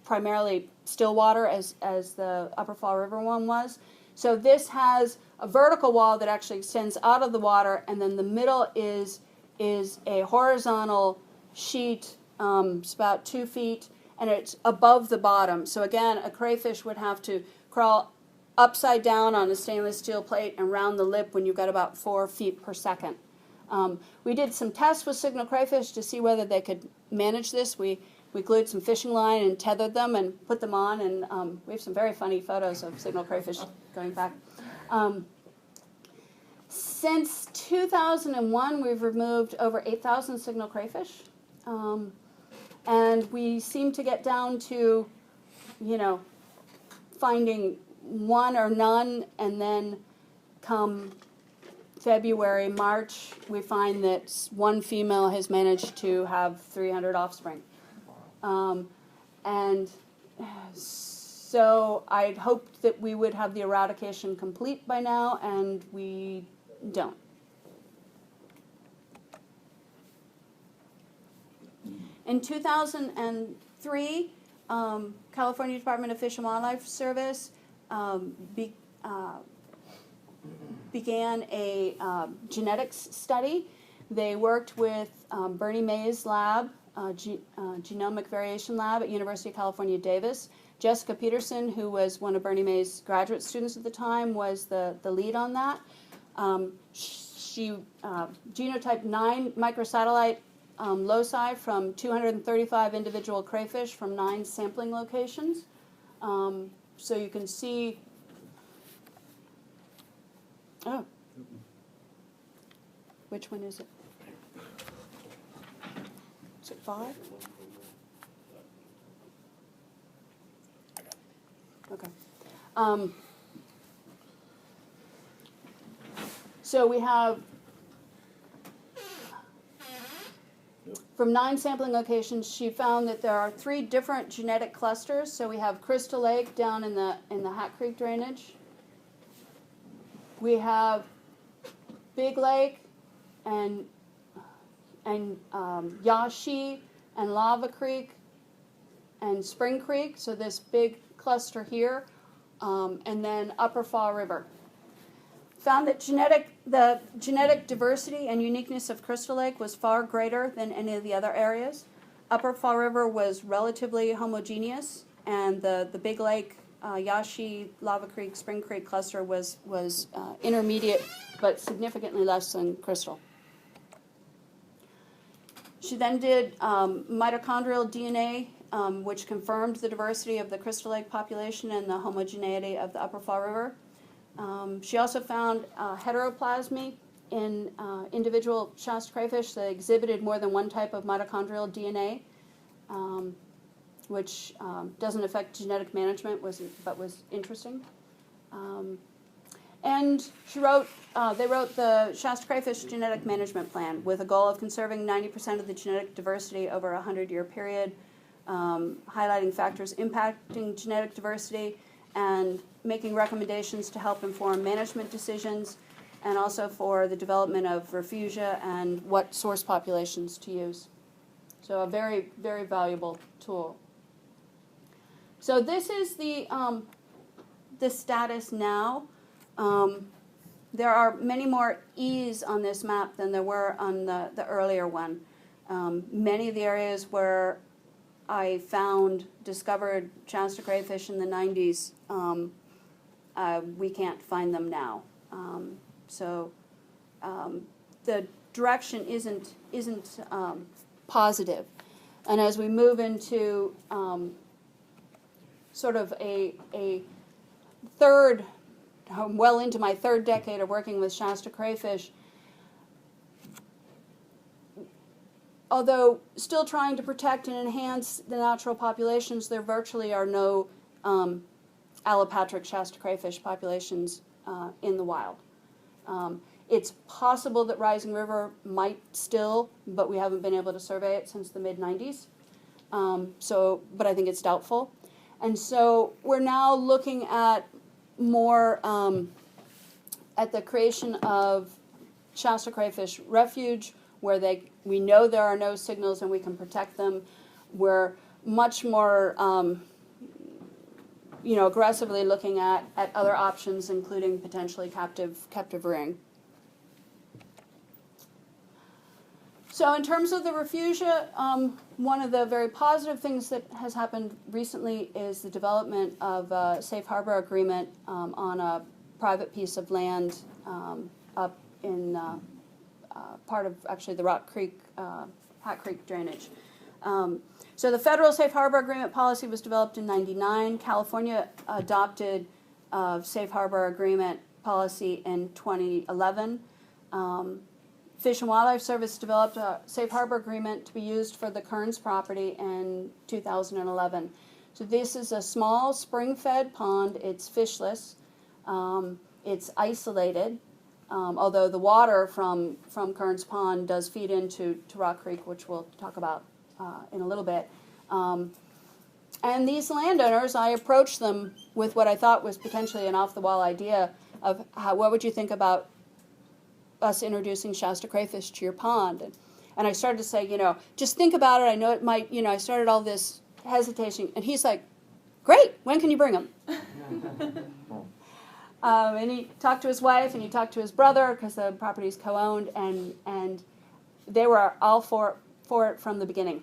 primarily still water as the Upper Fall River one was. So this has a vertical wall that actually extends out of the water, and then the middle is a horizontal sheet. It's about 2 feet, and it's above the bottom. So again, a crayfish would have to crawl upside down on a stainless steel plate and round the lip when you've got about 4 feet per second. We did some tests with signal crayfish to see whether they could manage this. We glued some fishing line and tethered them and put them on, and we have some very funny photos of signal crayfish going back. Since 2001, we've removed over 8,000 signal crayfish. And we seem to get down to, finding one or none, and then come February, March, we find that one female has managed to have 300 offspring. And so I'd hoped that we would have the eradication complete by now, and we don't. In 2003, California Department of Fish and Wildlife Service began a genetics study. They worked with Bernie May's lab, Genomic Variation Lab at University of California, Davis. Jessica Peterson, who was one of Bernie May's graduate students at the time, was the lead on that. She genotyped 9 microsatellite loci from 235 individual crayfish from 9 sampling locations. So you can see. Oh. Which one is it? Is it 5? Okay. So we have, from 9 sampling locations, she found that there are 3 different genetic clusters. So we have Crystal Lake down in the Hat Creek drainage. We have Big Lake and Yashi and Lava Creek and Spring Creek, so this big cluster here, and then Upper Fall River. Found that the genetic diversity and uniqueness of Crystal Lake was far greater than any of the other areas. Upper Fall River was relatively homogeneous, and the Big Lake, Yashi, Lava Creek, Spring Creek cluster was intermediate, but significantly less than Crystal. She then did mitochondrial DNA, which confirmed the diversity of the Crystal Lake population and the homogeneity of the Upper Fall River. She also found heteroplasmy in individual Shasta crayfish that exhibited more than one type of mitochondrial DNA, which doesn't affect genetic management, but was interesting. And they wrote the Shasta Crayfish Genetic Management Plan with a goal of conserving 90% of the genetic diversity over a 100-year period, highlighting factors impacting genetic diversity, and making recommendations to help inform management decisions, and also for the development of refugia and what source populations to use. So a very, very valuable tool. So this is the status now. There are many more E's on this map than there were on the earlier one. Many of the areas where I discovered Shasta crayfish in the 90s, we can't find them now. So the direction isn't positive. And as we move into sort of a third, well into my third decade of working with Shasta crayfish, although still trying to protect and enhance the natural populations, there virtually are no allopatric Shasta crayfish populations in the wild. It's possible that Rising River might still, but we haven't been able to survey it since the mid-90s. But I think it's doubtful. And so we're now looking at more at the creation of Shasta crayfish refuge, where we know there are no signals and we can protect them. We're much more aggressively looking at other options, including potentially captive rearing. So in terms of the refugia, one of the very positive things that has happened recently is the development of a safe harbor agreement on a private piece of land up in part of actually the Hat Creek drainage. So the federal safe harbor agreement policy was developed in '99. California adopted a safe harbor agreement policy in 2011. Fish and Wildlife Service developed a safe harbor agreement to be used for the Kerns property in 2011. So this is a small spring-fed pond. It's fishless. It's isolated, although the water from Kerns Pond does feed into Rock Creek, which we'll talk about in a little bit. And these landowners, I approached them with what I thought was potentially an off-the-wall idea of what would you think about us introducing Shasta crayfish to your pond. And I started to say, just think about it. I know it might, I started all this hesitation. And he's like, great, when can you bring them? And he talked to his wife and he talked to his brother because the property is co-owned, and they were all for it from the beginning.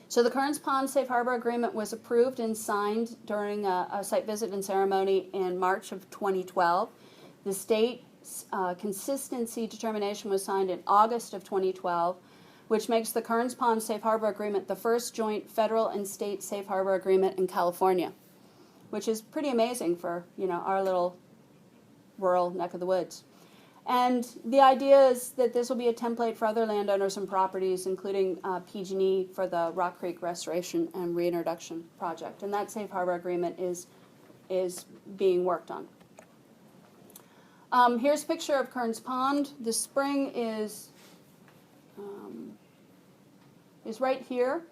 So the Kerns Pond Safe Harbor Agreement was approved and signed during a site visit and ceremony in March of 2012. The state consistency determination was signed in August of 2012, which makes the Kerns Pond Safe Harbor Agreement the first joint federal and state safe harbor agreement in California, which is pretty amazing for our little rural neck of the woods. And the idea is that this will be a template for other landowners and properties, including PG&E for the Rock Creek Restoration and Reintroduction Project. And that safe harbor agreement is being worked on. Here's a picture of Kerns Pond. The spring is right here.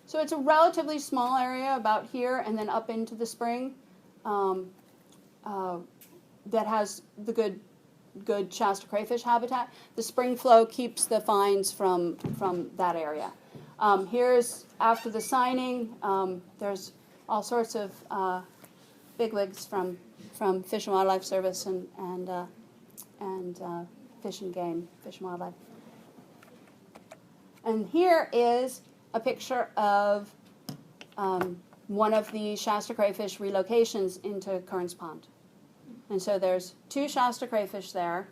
So it's a relatively small area, about here, and then up into the spring. that has the good Shasta crayfish habitat. The spring flow keeps the fines from that area. Here's after the signing. There's all sorts of bigwigs from Fish and Wildlife Service and Fish and Game, Fish and Wildlife. And here is a picture of one of the Shasta crayfish relocations into Kerns Pond. And so there's 2 Shasta crayfish there.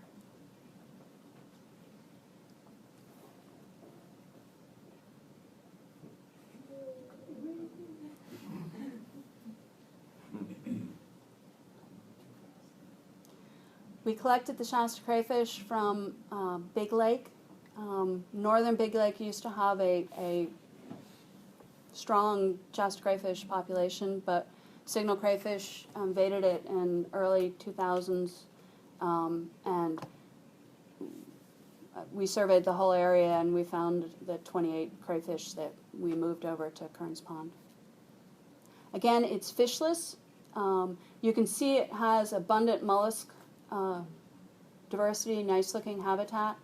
We collected the Shasta crayfish from Big Lake. Northern Big Lake used to have a strong Shasta crayfish population, but signal crayfish invaded it in early 2000s, and we surveyed the whole area and we found the 28 crayfish that we moved over to Kerns Pond. Again, it's fishless. You can see it has abundant mollusk diversity, nice looking habitat.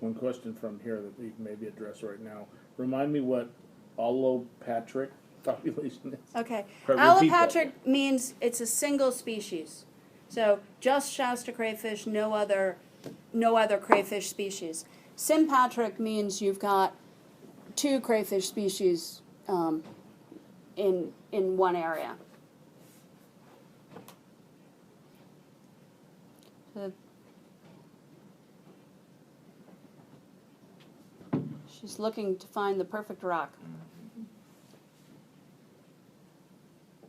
One question from here that we can maybe address right now. Remind me what allopatric population is. Okay. Repeat Allopatric that. means it's a single species. So just Shasta crayfish, no other crayfish species. Sympatric means you've got 2 crayfish species in one area. So she's looking to find the perfect rock.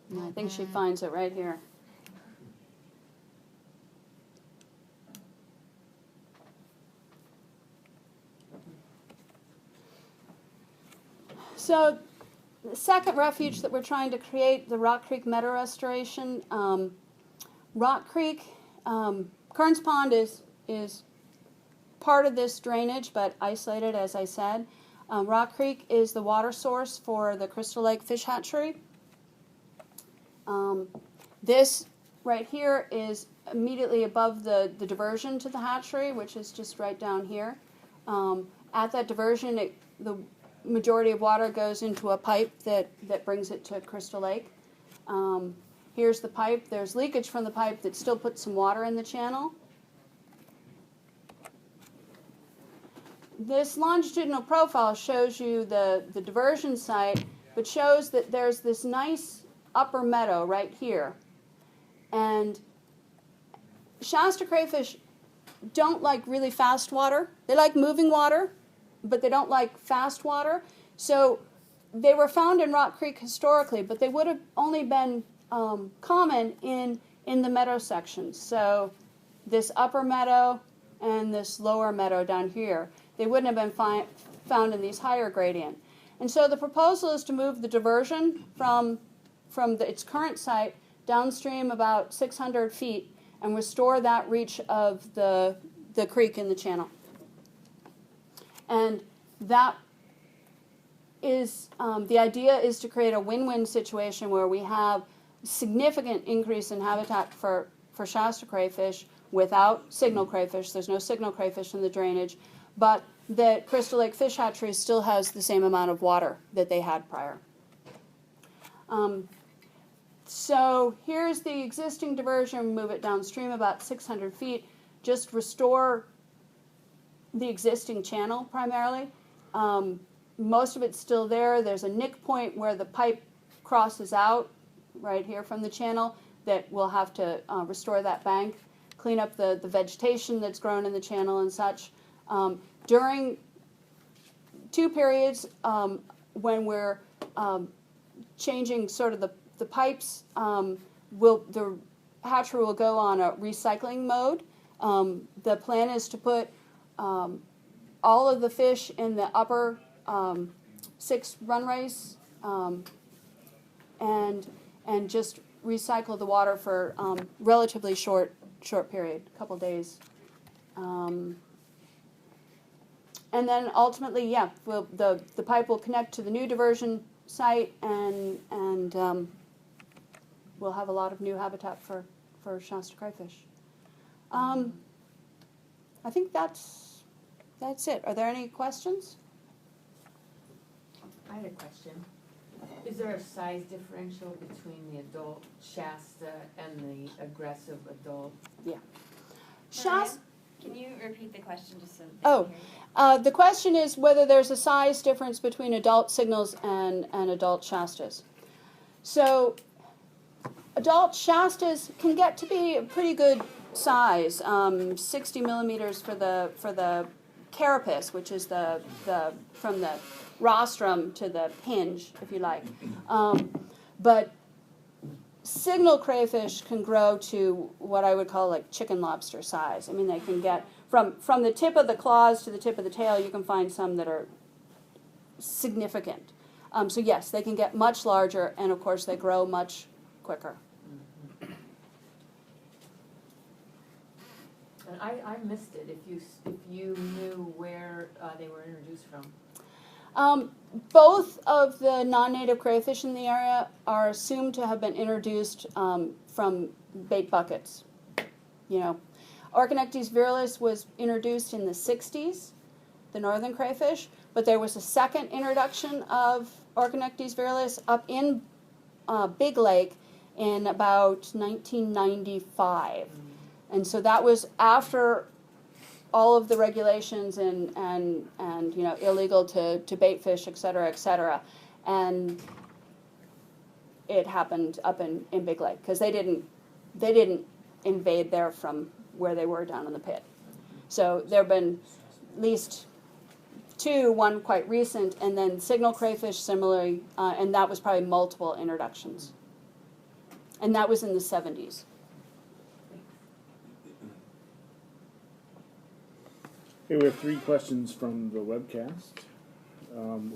And I think she finds it right here. So the second refuge that we're trying to create, the Rock Creek Meadow Restoration. Rock Creek, Kerns Pond is part of this drainage, but isolated, as I said. Rock Creek is the water source for the Crystal Lake Fish Hatchery. This right here is immediately above the diversion to the hatchery, which is just right down here. At that diversion, the majority of water goes into a pipe that brings it to Crystal Lake. Here's the pipe. There's leakage from the pipe that still puts some water in the channel. This longitudinal profile shows you the diversion site, but shows that there's this nice upper meadow right here. And Shasta crayfish don't like really fast water. They like moving water, but they don't like fast water. So they were found in Rock Creek historically, but they would have only been common in the meadow sections. So this upper meadow and this lower meadow down here, they wouldn't have been found in these higher gradient. And so the proposal is to move the diversion from its current site downstream about 600 feet and restore that reach of the creek in the channel. And that is, the idea is to create a win-win situation where we have significant increase in habitat for Shasta crayfish without signal crayfish. There's no signal crayfish in the drainage, but that Crystal Lake Fish Hatchery still has the same amount of water that they had prior. So here's the existing diversion, move it downstream about 600 feet, just restore the existing channel primarily. Most of it's still there. There's a nick point where the pipe crosses out right here from the channel that we'll have to restore that bank, clean up the vegetation that's grown in the channel and such. During 2 periods, when we're changing sort of the pipes, the hatchery will go on a recycling mode. The plan is to put all of the fish in the upper 6 runways and just recycle the water for relatively short period, a couple days. And then ultimately, yeah, the pipe will connect to the new diversion site, and we'll have a lot of new habitat for Shasta crayfish. I think that's it. Are there any questions? I had a question. Is there a size differential between the adult Shasta and the aggressive adult? Yeah. Shasta. Can you repeat the question just so they Oh, can hear you? the question is whether there's a size difference between adult signals and adult Shastas. So, adult Shastas can get to be a pretty good size, 60 millimeters for the carapace, which is the from the rostrum to the hinge, if you like. But signal crayfish can grow to what I would call like chicken lobster size. I mean, they can get from the tip of the claws to the tip of the tail. You can find some that are significant. So yes, they can get much larger, and of course they grow much quicker. And I missed it. If you knew where they were introduced from. Both of the non-native crayfish in the area are assumed to have been introduced from bait buckets. You know, Orconectes virilis was introduced in the 60s, the northern crayfish, but there was a second introduction of Orconectes virilis up in Big Lake in about 1995. And so that was after all of the regulations and you know, illegal to bait fish, et cetera, and it happened up in Big Lake because they didn't invade there from where they were down in the pit. So there have been at least 2, one quite recent, and then signal crayfish similarly, and that was probably multiple introductions, and that was in the 70s. Okay, we have 3 questions from the webcast.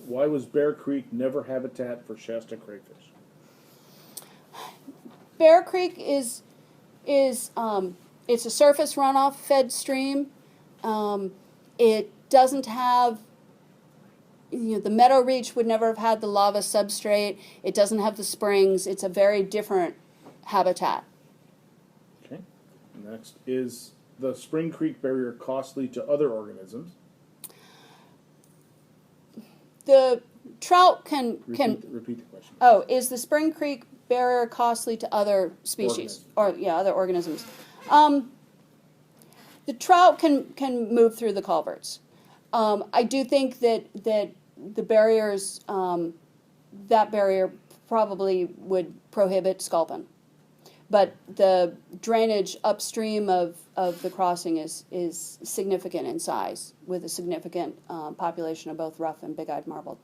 Why was Bear Creek never habitat for Shasta crayfish? Bear Creek is it's a surface runoff fed stream. It doesn't have, you know, the Meadow Reach would never have had the lava substrate. It doesn't have the springs. It's a very different habitat. Okay. Next, is the Spring Creek barrier costly to other organisms? The trout can Repeat the question. Oh, is the Spring Creek barrier costly to other species other organisms? The trout can move through the culverts. I do think that the barriers that barrier probably would prohibit sculpin, but the drainage upstream of the crossing is significant in size, with a significant population of both rough and big-eyed marbled.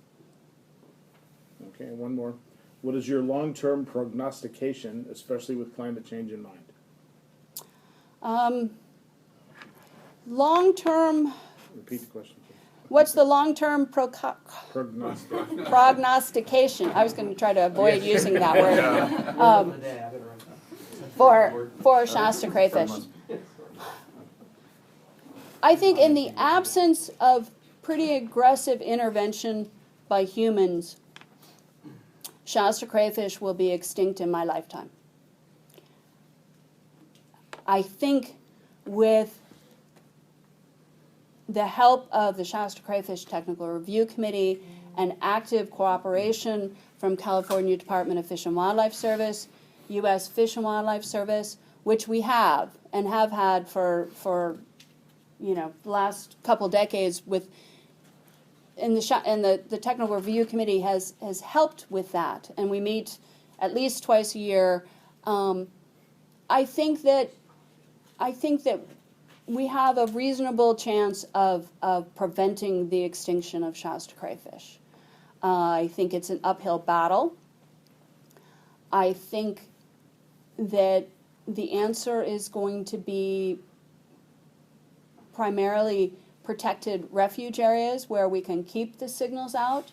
Okay, and one more. What is your long-term prognostication, especially with climate change in mind? Long-term. Repeat the question, please. What's the long-term prognostication? I was going to try to avoid using that word. For Shasta crayfish. I think in the absence of pretty aggressive intervention by humans, Shasta crayfish will be extinct in my lifetime. I think with the help of the Shasta Crayfish Technical Review Committee and active cooperation from California Department of Fish and Wildlife Service, U.S. Fish and Wildlife Service, which we have and have had for the last couple decades, and the Technical Review Committee has helped with that, and we meet at least twice a year. I think that I think that we have a reasonable chance of preventing the extinction of Shasta crayfish. I think it's an uphill battle. I think that the answer is going to be primarily protected refuge areas where we can keep the signals out.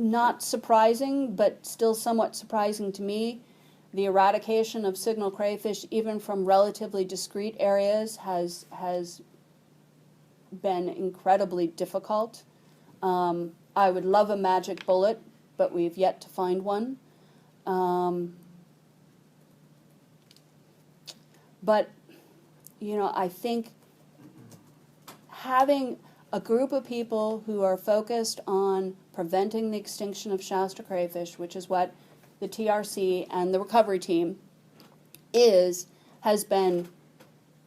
Not surprising, but still somewhat surprising to me, the eradication of signal crayfish, even from relatively discrete areas, has been incredibly difficult. I would love a magic bullet, but we've yet to find one. But, you know, I think having a group of people who are focused on preventing the extinction of Shasta crayfish, which is what the TRC and the recovery team has been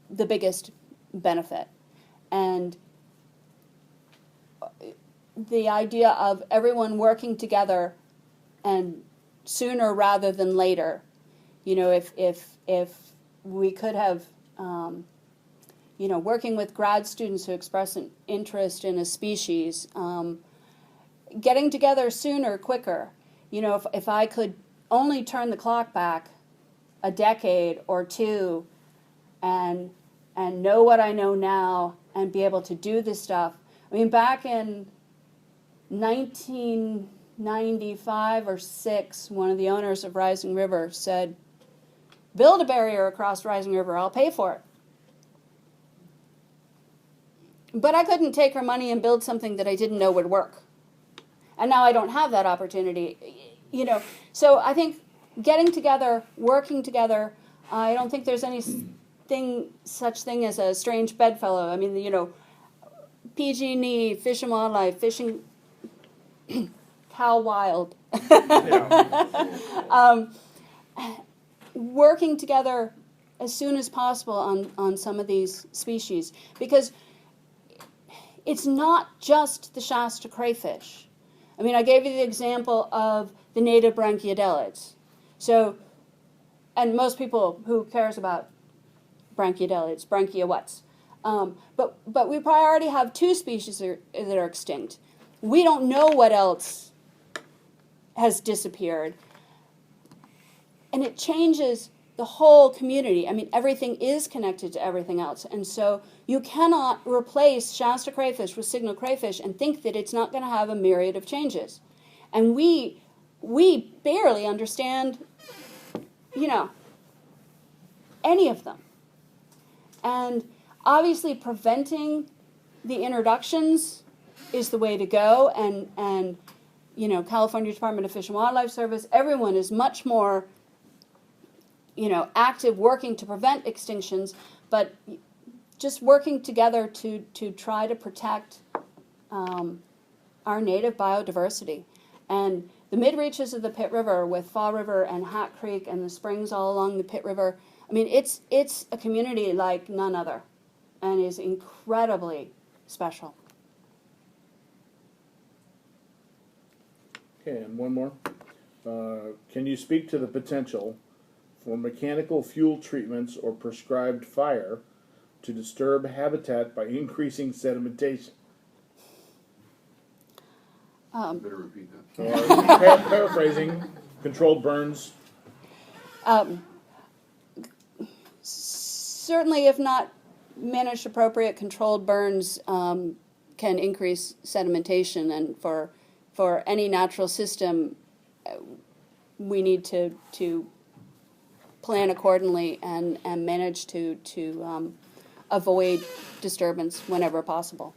the biggest benefit. And the idea of everyone working together, and sooner rather than later, you know, if we could have, you know, working with grad students who express an interest in a species, getting together sooner, quicker. You know, if I could only turn the clock back a decade or two and know what I know now and be able to do this stuff. I mean, back in 1995 or 6, one of the owners of Rising River said, build a barrier across Rising River, I'll pay for it. But I couldn't take her money and build something that I didn't know would work. And now I don't have that opportunity, you know. So I think getting together, working together, I don't think there's such thing as a strange bedfellow. I mean, you know, PG&E, Fish and Wildlife, Fishing, Cal Wild. Working together as soon as possible on some of these species, because it's not just the Shasta crayfish. I mean, I gave you the example of the native branchiodelids. So, and most people who cares about branchiodelids, branchia what's. But we probably already have 2 species that are extinct. We don't know what else has disappeared. And it changes the whole community. I mean, everything is connected to everything else. And so you cannot replace Shasta crayfish with signal crayfish and think that it's not going to have a myriad of changes. And we barely understand, you know, any of them. And obviously preventing the introductions is the way to go. And you know, California Department of Fish and Wildlife Service, everyone is much more, you know, active working to prevent extinctions, but just working together to try to protect our native biodiversity. And the mid-reaches of the Pitt River with Fall River and Hat Creek and the springs all along the Pitt River, I mean, it's a community like none other and is incredibly special. Okay, and one more. Can you speak to the potential for mechanical fuel treatments or prescribed fire to disturb habitat by increasing sedimentation? Better repeat that. Paraphrasing, controlled burns. Certainly, if not managed appropriate, controlled burns can increase sedimentation, and for any natural system, we need to plan accordingly and manage to avoid disturbance whenever possible.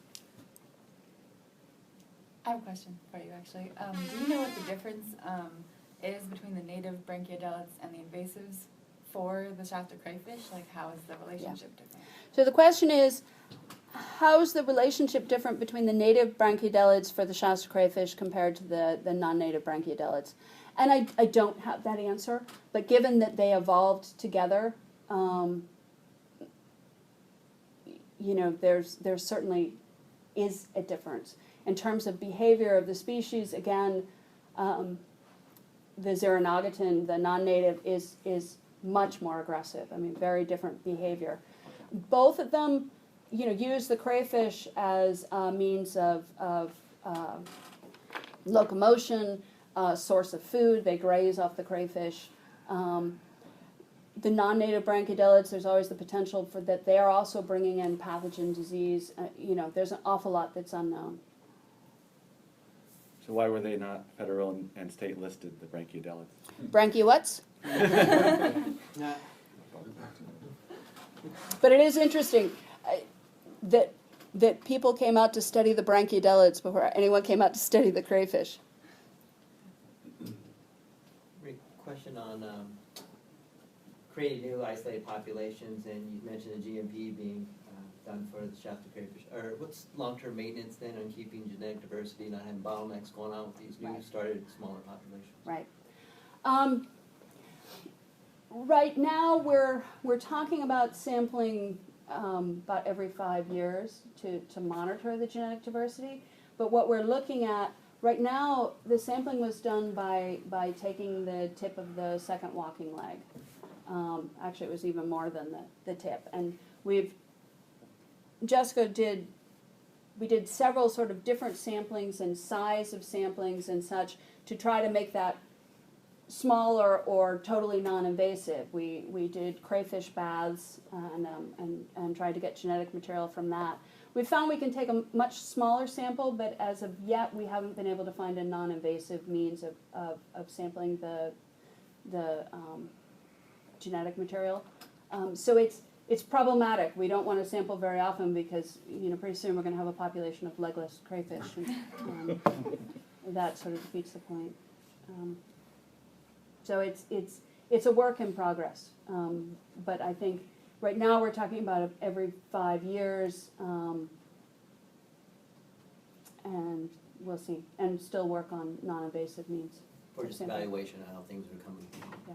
I have a question for you, actually. Do you know what the difference is between the native branchiodelids and the invasives for the Shasta crayfish? Like, how is the relationship different? So the question is, how is the relationship different between the native branchiodelids for the Shasta crayfish compared to the non-native branchiodelids? And I don't have that answer, but given that they evolved together, you know, there's certainly is a difference. In terms of behavior of the species, again, the Xeranogaton, the non-native, is much more aggressive. I mean, very different behavior. Both of them, use the crayfish as a means of locomotion, source of food. They graze off the crayfish. The non-native branchiodelids, there's always the potential for that they are also bringing in pathogen disease. There's an awful lot that's unknown. So why were they not federal and state listed, the branchiodelids? Branchiowats? But it is interesting that people came out to study the branchiodelids before anyone came out to study the crayfish. Question on creating new isolated populations, and you mentioned the GMP being done for the Shasta Crayfish. Or what's long-term maintenance then on keeping genetic diversity, not having bottlenecks going on with these new started smaller populations? Right. Right now we're talking about sampling about every 5 years to monitor the genetic diversity. But what we're looking at right now, the sampling was done by taking the tip of the second walking leg. Actually, it was even more than the tip. And we did several sort of different samplings and size of samplings and such to try to make that smaller or totally non-invasive. We did crayfish baths and tried to get genetic material from that. We found we can take a much smaller sample, but as of yet we haven't been able to find a non-invasive means of sampling the genetic material. So it's problematic. We don't want to sample very often because pretty soon we're going to have a population of legless crayfish, and that sort of defeats the point. So it's a work in progress. But I think right now we're talking about every 5 years, and we'll see, and still work on non-invasive means. Or just sampling. evaluation of how things are coming. Yeah.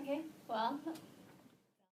Okay, well,